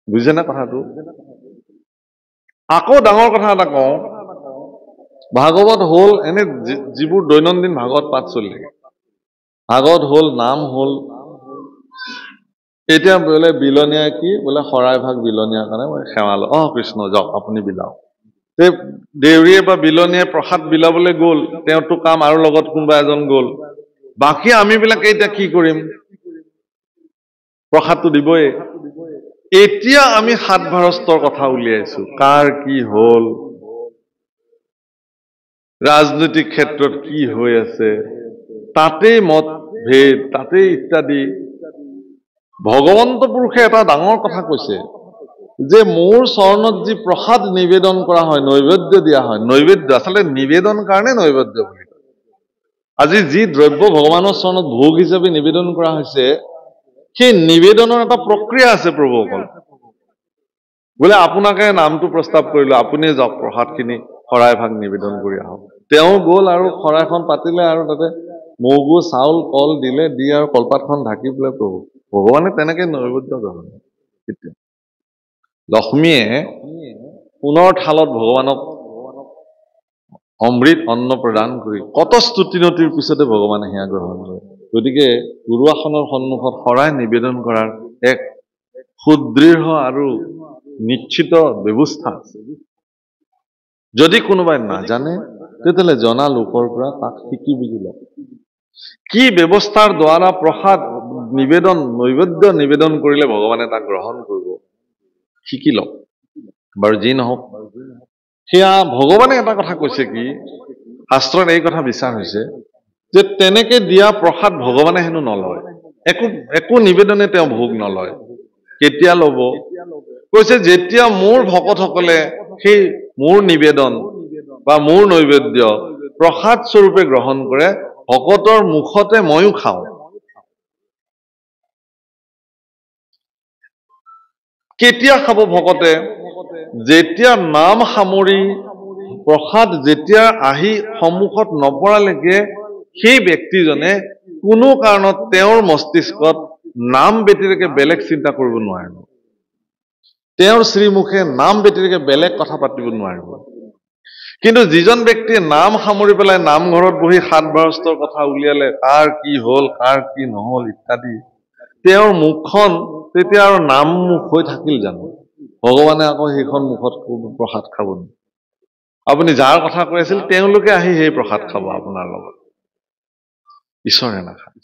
বুজে না কথাটো আকৌ ডাঙৰ কথা এটা কওঁ ভাগৱত হ'ল এনে যিবোৰ দৈনন্দিন ভাগৱত পাঠ চলি থাকে ভাগৱত হ'ল নাম হ'ল এতিয়া বোলে বিলনীয়া কি বোলে শৰাই ভাগ বিলনীয়াৰ কাৰণে মই সেৱা লওঁ কৃষ্ণ যাওক আপুনি বিলাওক দেউৰীয়ে বা বিলনীয়ে প্ৰসাদ বিলাবলৈ গ'ল তেওঁৰতো কাম আৰু লগত কোনোবা এজন গ'ল বাকী আমিবিলাকে এতিয়া কি কৰিম প্ৰসাদটো দিবই এতিয়া আমি সাত ভাৰস্তৰ কথা উলিয়াইছো কাৰ কি হ'ল ৰাজনৈতিক ক্ষেত্ৰত কি হৈ আছে তাতেই মতভেদ তাতেই ইত্যাদি ভগৱন্ত পুৰুষে এটা ডাঙৰ কথা কৈছে যে মোৰ চৰণত যি প্ৰসাদ নিবেদন কৰা হয় নৈবেদ্য দিয়া হয় নৈবেদ্য আচলতে নিবেদন কাৰণে নৈবেদ্য বুলি কয় আজি যি দ্ৰব্য ভগৱানৰ চৰণত ভোগ হিচাপে নিবেদন কৰা হৈছে সেই নিবেদনৰ এটা প্ৰক্ৰিয়া আছে প্ৰভুসকল বোলে আপোনাকে নামটো প্ৰস্তাৱ কৰিলো আপুনি যাওক প্ৰসাদখিনি শৰাই ভাগ নিবেদন কৰি আহক তেওঁ গ'ল আৰু শৰাইখন পাতিলে আৰু তাতে মগু চাউল কল দিলে দি আৰু কলপাতখন ঢাকি পেলাই ভগৱানে তেনেকে নৈবেদ্য গ্ৰহণ কৰে লক্ষ্মীয়ে পুনৰ থালত ভগৱানক অমৃত অন্ন প্ৰদান কৰি কত স্তুতিনতিৰ পিছতে ভগৱানে সেয়া গ্ৰহণ কৰে গতিকে গুৰুআসনৰ সন্মুখত শৰাই নিবেদন কৰাৰ এক সুদৃঢ় আৰু নিশ্চিত ব্যৱস্থা আছে যদি কোনোবাই নাজানে তেতিয়াহ'লে জনা লোকৰ পৰা তাক শিকি বুজি লওক কি ব্যৱস্থাৰ দ্বাৰা প্ৰসাদ নিবেদন নৈবেদ্য নিবেদন কৰিলে ভগৱানে তাক গ্ৰহণ কৰিব শিকি লওক বাৰু যি নহওক সেয়া ভগৱানে এটা কথা কৈছে কি শাস্ত্ৰত এই কথা বিচাৰ হৈছে যে তেনেকে দিয়া প্ৰসাদ ভগৱানে হেনো নলয় একো নিবেদনে তেওঁ ভোগ নলয় কেতিয়া ল'ব কৈছে যেতিয়া মোৰ ভকতসকলে সেই মোৰ নিবেদন বা মোৰ নৈবেদ্য প্ৰসাদ স্বৰূপে গ্ৰহণ কৰে ভকতৰ মুখতে ময়ো খাওঁ কেতিয়া খাব ভকতে যেতিয়া নাম সামৰি প্ৰসাদ যেতিয়া আহি সন্মুখত নপৰালৈকে সেই ব্যক্তিজনে কোনো কাৰণত তেওঁৰ মস্তিষ্কত নাম ব্যতিৰেকে বেলেগ চিন্তা কৰিব নোৱাৰিব তেওঁৰ শ্ৰীমুখে নাম ব্যতিৰেকে বেলেগ কথা পাতিব নোৱাৰিব কিন্তু যিজন ব্যক্তিয়ে নাম সামৰি পেলাই নামঘৰত বহি সাত ভাৰস্তৰ কথা উলিয়ালে কাৰ কি হ'ল কাৰ কি নহল ইত্যাদি তেওঁৰ মুখখন তেতিয়া আৰু নাম মুখ হৈ থাকিল জানো? ভগৱানে আকৌ সেইখন মুখত প্ৰসাদ খাব নি? আপুনি যাৰ কথা কৈ আছিল তেওঁলোকে আহি সেই প্ৰসাদ খাব আপোনাৰ লগত, ঈশ্বৰে নাখায়।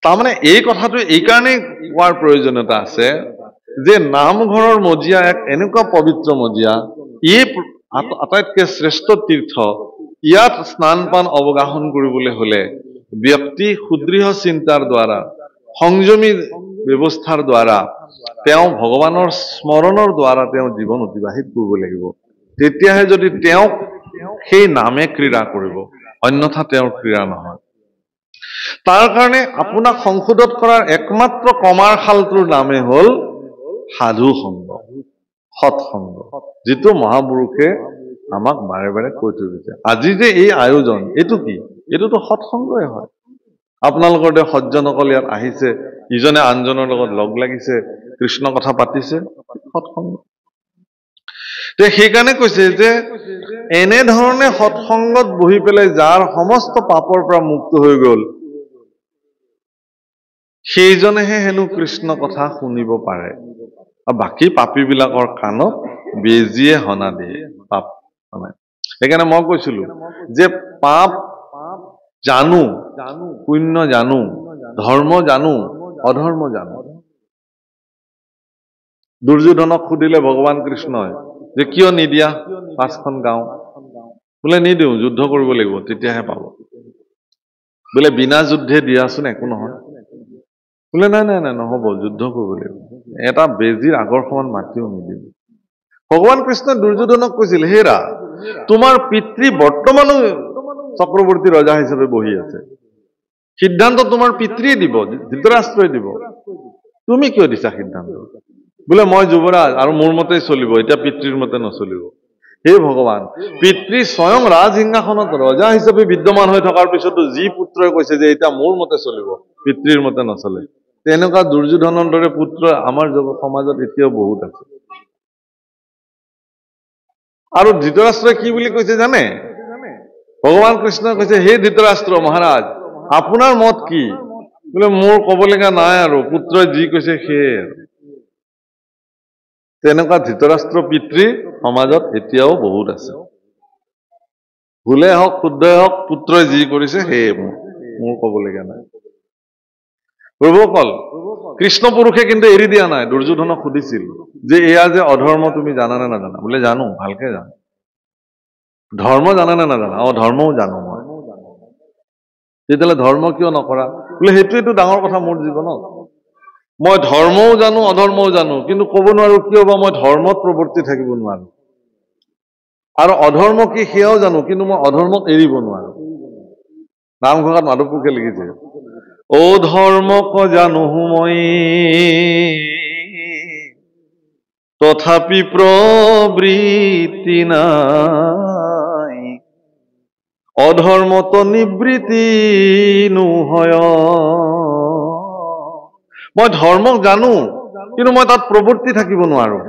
তাৰমানে এই কথাটো এইকাৰণেই কোৱাৰ প্ৰয়োজনীয়তা আছে যে নামঘৰৰ মজিয়া এক এনেকুৱা পবিত্ৰ মজিয়া, ই আটাইতকৈ শ্ৰেষ্ঠ তীৰ্থ। ইয়াত স্নান পান অৱগাহন কৰিবলৈ হলে ব্যক্তি সুদৃঢ় চিন্তাৰ দ্বাৰা, সংযমী ব্যৱস্থাৰ দ্বাৰা, তেওঁ ভগৱানৰ স্মৰণৰ দ্বাৰা তেওঁ জীৱন অতিবাহিত কৰিব লাগিব। তেতিয়াহে যদি তেওঁক সেই নামে ক্ৰীড়া কৰিব, অন্যথা তেওঁৰ ক্ৰীড়া নহয়। তাৰ কাৰণে আপোনাক সংশোধন কৰাৰ একমাত্ৰ কমাৰ শালটোৰ নামে হ'ল সাধু সংগ, সৎসংগ, যিটো মহাপুৰুষে আমাক বাৰে বাৰে কৈ থৈ গৈছে। আজি যে এই আয়োজন, এইটো কি? এইটোতো সৎসংগই হয়। আপোনালোকৰ দৰে সজ্জনসকল ইয়াত আহিছে, ইজনে আনজনৰ লগত লগ লাগিছে, কৃষ্ণ কথা পাতিছে, সৎসংগ। সেইকাৰণে কৈছে যে এনেধৰণে সৎসংগত বহি পেলাই যাৰ সমস্ত পাপৰ পৰা মুক্ত হৈ গল, সেইজনেহে হেনো কৃষ্ণ কথা শুনিব পাৰে। আৰু বাকী পাপী বিলাকৰ কাণত বেজিয়ে হনা দিয়ে, পাপ মানে। সেইকাৰণে মই কৈছিলো যে পাপ জানো, পুণ্য জানো, ধৰ্ম জানো, অধৰ্ম জানো। দুৰ্যোধনক সুধিলে ভগৱান কৃষ্ণই যে কিয় নিদিয়া 5খন গাঁও? বোলে নিদিওঁ, যুদ্ধ কৰিব লাগিব, তেতিয়াহে পাব। বোলে বিনা যুদ্ধে দিয়াচোন, একো নহয়। বোলে নাই নাই নাই, নহব, যুদ্ধ কৰিব লাগিব, এটা বেজিৰ আগৰ সমান মাটিও নিদিব। ভগৱান কৃষ্ণই দুৰ্যোধনক কৈছিল, হেৰা, তোমাৰ পিতৃ বৰ্তমানো চক্ৰৱৰ্তী ৰজা হিচাপে বহি আছে, সিদ্ধান্ত তোমাৰ পিতৃয়ে দিব, ধৃতৰাষ্ট্ৰই দিব, তুমি কিয় দিছা সিদ্ধান্ত? বোলে মই যুৱৰাজ আৰু মোৰ মতেই চলিব, এতিয়া পিতৃৰ মতে নচলিব। হে ভগৱান, পিতৃ স্বয়ং ৰাজসিংহাসনত ৰজা হিচাপে বিদ্যমান হৈ থকাৰ পিছতো যি পুত্ৰই কৈছে যে এতিয়া মোৰ মতে চলিব, পিতৃৰ মতে নচলে, তেনেকুৱা দুৰ্যোধনৰ দৰে পুত্ৰ আমাৰ সমাজত এতিয়াও বহুত আছে। আৰু ধৃতৰাষ্ট্ৰই কি বুলি কৈছে জানে? ভগৱান কৃষ্ণই কৈছে, হে ধৃতৰাষ্ট্ৰ মহাৰাজ, আপোনাৰ মত কি? বোলে মোৰ কবলগা নাই আৰু, পুত্ৰই যি কৈছে সেয়ে। তেনেকুৱা ধৃতৰাষ্ট্ৰ পিতৃ সমাজত এতিয়াও বহুত আছে। ভুলে হওক শুদ্ধই হওক, পুত্ৰই যি কৰিছে সেয়ে মোৰ কবলগীয়া নাই। প্ৰভুসকল, কৃষ্ণ পুৰুষে কিন্তু এৰি দিয়া নাই। দুৰ্যোধনক সুধিছিল যে এয়া যে অধৰ্ম, তুমি জানানে নাজানা? বোলে জানো, ভালকে জানো। ধৰ্ম জানানে নাজানা? ধৰ্মও জানো মই। তেতিয়াহ'লে ধৰ্ম কিয় নকৰা? বোলে সেইটোৱেতো ডাঙৰ কথা মোৰ জীৱনত। মই ধৰ্মও জানো, অধৰ্মও জানো, কিন্তু ক'ব নোৱাৰো কিয় বা মই ধৰ্মত প্ৰৱৰ্তি থাকিব নোৱাৰো। আৰু অধৰ্ম কি সেয়াও জানো, কিন্তু মই অধৰ্মক এৰিব নোৱাৰো। নামঘোষাত মাধৱপুৰুষে লিখিছে, অ ধৰ্মক জানো মই, তথাপি প্ৰবৃত্তি নাই, অধৰ্মত নিবৃত্তি নোহয়। মই ধৰ্মক জানো, কিন্তু মই তাত প্ৰবৃত্তি থাকিব নোৱাৰো।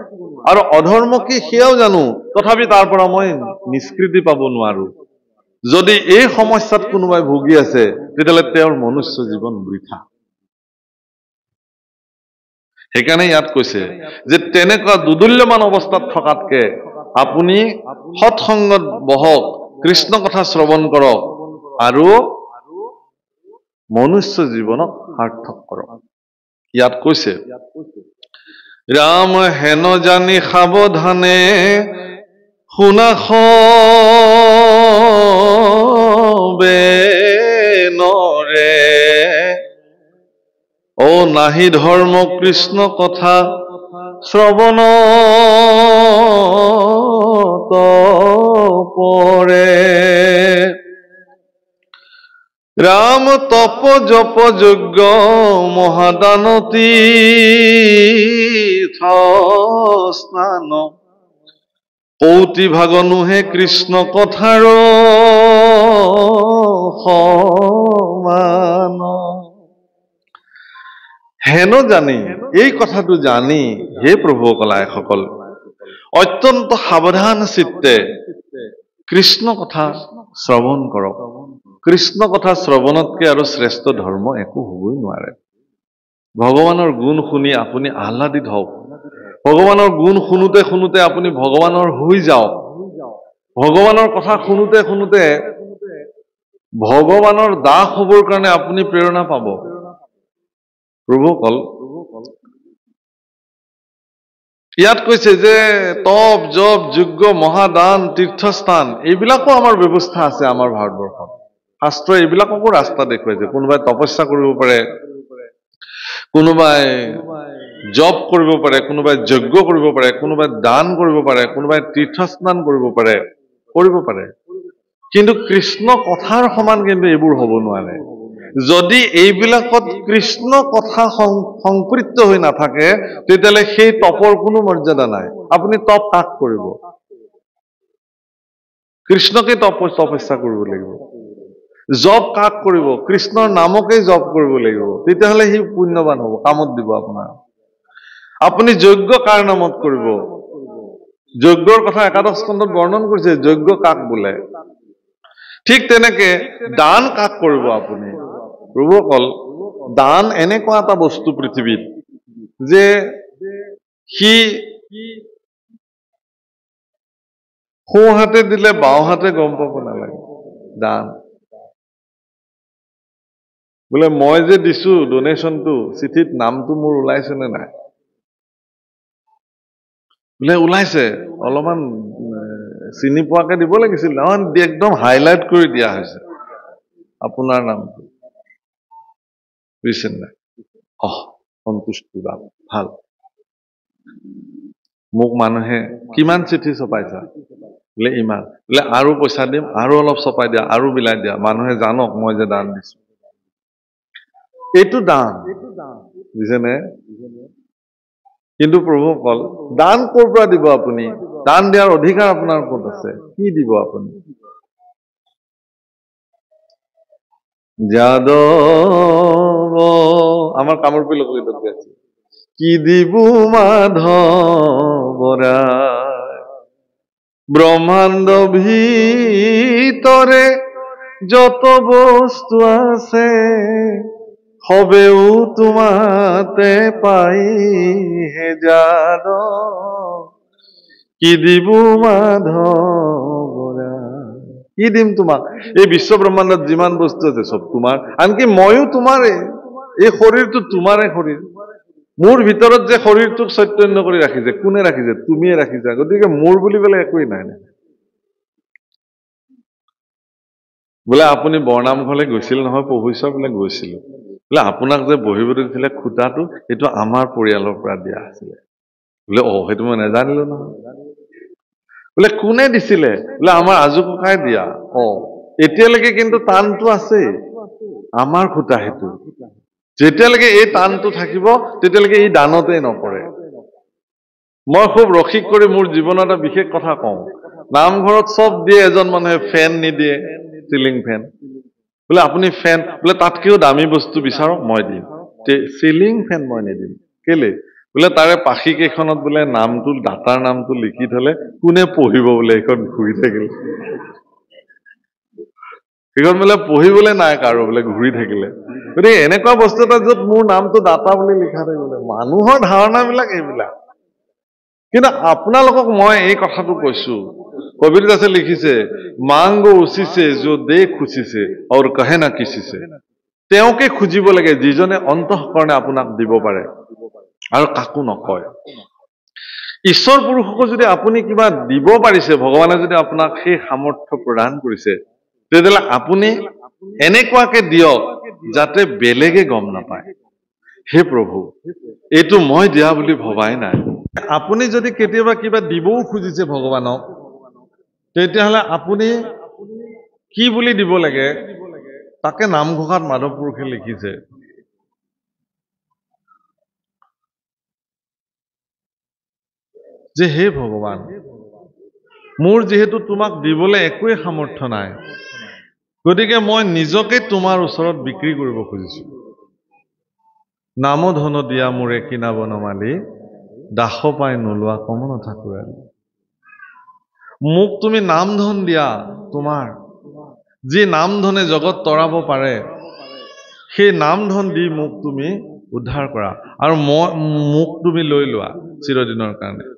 আৰু অধৰ্ম কি সেয়াও জানো, তথাপি তাৰ পৰা মই নিষ্কৃতি পাব নোৱাৰো। যদি এই সমস্যাত কোনোবাই ভুগি আছে, তেতিয়াহ'লে তেওঁৰ মনুষ্য জীৱন বৃথা। সেইকাৰণে ইয়াত কৈছে যে তেনেকুৱা দুদুল্যমান অৱস্থাত থকাতকে আপুনি সৎসংগত বহক, কৃষ্ণ কথা শ্ৰৱণ কৰক আৰু মনুষ্য জীৱনক সাৰ্থক কৰক। ইয়াত কৈছে, ৰাম হেন জানি সাৱধানে শুনা সবে নৰে, অ নাহি ধৰ্ম কৃষ্ণ কথা শ্ৰৱণত পৰে। ৰাম তপ জপ যজ্ঞ মহাদান তীৰ্থ স্নান, কৌটি ভাগ নোহে কৃষ্ণ কথাৰ সমান। হেন জানি, এই কথাটো জানি হে প্ৰভুসকল আইসকল, অত্যন্ত সাৱধান চিত্তে কৃষ্ণ কথা শ্ৰৱণ কৰক। কৃষ্ণ কথা শ্ৰৱণতকে আৰু শ্ৰেষ্ঠ ধৰ্ম একো হ'বই নোৱাৰে। ভগৱানৰ গুণ শুনি আপুনি আহ্লাদিত হওক। ভগৱানৰ গুণ শুনোতে শুনোতে আপুনি ভগৱানৰ হৈ যাওক। ভগৱানৰ কথা শুনোতে শুনোতে ভগৱানৰ দাস হ'বৰ কাৰণে আপুনি প্ৰেৰণা পাব। প্ৰভুসকল, ইয়াত কৈছে যে তপ, জপ, যজ্ঞ, মহাদান, তীৰ্থস্থান এইবিলাকো আমাৰ ব্যৱস্থা আছে আমাৰ ভাৰতবৰ্ষত। শাস্ত্ৰই এইবিলাককো ৰাস্তা দেখুৱাইছে। কোনোবাই তপস্যা কৰিব পাৰে, কোনোবাই জপ কৰিব পাৰে, কোনোবাই যজ্ঞ কৰিব পাৰে, কোনোবাই দান কৰিব পাৰে, কোনোবাই তীৰ্থস্নান কৰিব পাৰে, কিন্তু কৃষ্ণ কথাৰ সমান কিন্তু এইবোৰ হ'ব নোৱাৰে। যদি এইবিলাকত কৃষ্ণ কথা সংপৃক্ত হৈ নাথাকে, তেতিয়াহ'লে সেই তপৰ কোনো মৰ্যাদা নাই। আপুনি তপ কাক কৰিব? কৃষ্ণকে তপস্যা কৰিব লাগিব। জপ কাক কৰিব? কৃষ্ণৰ নামকেই জপ কৰিব লাগিব। তেতিয়াহ'লে সি পুণ্যৱান হ'ব, কামত দিব আপোনাৰ। আপুনি যজ্ঞ কাৰ নামত কৰিব? যজ্ঞৰ কথা একাদশ স্কন্ধত বৰ্ণন কৰিছে, যজ্ঞ কাক বোলে। ঠিক তেনেকে দান কাক কৰিব আপুনি? প্ৰভুসকল, দান এনেকুৱা এটা বস্তু পৃথিৱীত যে সি সোঁ হাতে দিলে বাওঁ হাতে গম পাব নালাগে। দান বোলে মই যে দিছো ডোনেশ্যনটো, চিঠিত নামটো মোৰ ওলাইছে নে নাই? বোলে ওলাইছে, অলপমান চিনি পোৱাকে দিব লাগিছিল। নহয়, একদম হাইলাইট কৰি দিয়া হৈছে আপোনাৰ নামটো। বুজিছে নাই? সন্তুষ্টি বা ভাল। মোক মানুহে কিমান চিঠি ছপাইছা? বোলে ইমান। বোলে আৰু পইচা দিম, আৰু অলপ ছপাই দিয়া, আৰু বিলাই দিয়া, মানুহে জানক মই যে দান দিছো। এইটো দান, বুজিছেনে? কিন্তু প্ৰভুসকল, দান ক'ৰ পৰা দিব আপুনি? দান দিয়াৰ অধিকাৰ আপোনাৰ ক'ত আছে? কি দিব আপুনি? যাদৱ আমাৰ কামৰূপী লোকগীতত গাইছে, কি দিবু মাধৱৰা ব্ৰহ্মাণ্ড ভিতৰে যত বস্তু আছে, হবেও তোমাতে পাই হে যাদৱ, কি দিবু মাধৱৰা। কি দিম তোমাক? এই বিশ্ব ব্ৰহ্মাণ্ডত যিমান বস্তু আছে চব তোমাৰ, আনকি ময়ো তোমাৰে। এই শৰীৰটো তোমাৰে শৰীৰ। মোৰ ভিতৰত যে শৰীৰটোক চৈতন্য কৰি ৰাখিছে, কোনে ৰাখিছে? তুমিয়ে ৰাখিছা। গতিকে মোৰ বুলিবলৈ একোৱেই নাই। বোলে আপুনি বৰনামঘৰলৈ গৈছিল নহয়, প্ৰভুশ্বৰ? বোলে গৈছিলো। বোলে আপোনাক যে বহিবলৈ দিছিলে খুটাটো, সেইটো আমাৰ পৰিয়ালৰ পৰা দিয়া আছিলে। বোলে সেইটো মই নাজানিলো নহয়। বোলে কোনে দিছিলে? বোলে আমাৰ আজু ককাই দিয়া। এতিয়ালৈকে কিন্তু টানটো আছেই, আমাৰ খুটা সেইটো। যেতিয়ালৈকে এই টানটো থাকিব, তেতিয়ালৈকে এই দানতেই নপৰে। মই খুব ৰসিক কৰি মোৰ জীৱনত এটা বিশেষ কথা কওঁ। নামঘৰত চব দিয়ে, এজন মানুহে ফেন নিদিয়ে, চিলিং ফেন। বোলে আপুনি ফেন, বোলে তাতকেও দামী বস্তু বিচাৰক, মই দিম। চিলিং ফেন মই নিদিম। কেলে? বোলে তাৰে পাখি কেইখনত বোলে নামটো, দাতাৰ নামটো লিখি থলে কোনে পঢ়িব? বোলে এইখন ঘূৰি থাকিলে, সেইখন বোলে পঢ়িবলৈ নাই কাৰো, বোলে ঘূৰি থাকিলে। গতিকে এনেকুৱা বস্তু এটা য'ত মোৰ নামটো দাতা বুলি লিখা থাকিলে, মানুহৰ ধাৰণাবিলাক এইবিলাক। কিন্তু আপোনালোকক মই এই কথাটো কৈছো, কবিৰ দাসে লিখিছে, মাংগো উচিছে যো দে খুচিছে আৰু কহে না কিচিছে। তেওঁকে খুজিব লাগে যিজনে অন্তঃকৰণে আপোনাক দিব পাৰে আৰু কাকো নকয়। ঈশ্বৰ পুৰুষকো যদি আপুনি কিবা দিব পাৰিছে, ভগৱানে যদি আপোনাক সেই সামৰ্থ্য প্ৰদান কৰিছে, তেতিয়াহ'লে আপুনি এনেকুৱাকে দিয়ক যাতে বেলেগে গম নাপায়। হে প্ৰভু, এইটো মই দিয়া বুলি ভবাই নাই। আপুনি যদি কেতিয়াবা কিবা দিবও খুজিছে ভগৱানক, তেতিয়াহ'লে আপুনি কি বুলি দিব লাগে, তাকে নামঘোষাত মাধৱ পুৰুষে লিখিছে। যে হে ভগৱান, মোৰ যিহেতু তোমাক দিবলৈ একোৱেই সামৰ্থ্য নাই, গতিকে মই নিজকে তোমাৰ ওচৰত বিক্ৰী কৰিব খুজিছো। নাম ধন দিয়া মোৰে কিনাব নমালি, দাস পাই নোলোৱা কমন ঠাকুৰালী। মোক তুমি নাম ধন দিয়া, তোমাৰ যি নাম ধনে জগত তৰাব পাৰে, সেই নাম ধন দি মোক তুমি উদ্ধাৰ কৰা আৰু মোক তুমি লৈ লোৱা চিৰদিনৰ কাৰণে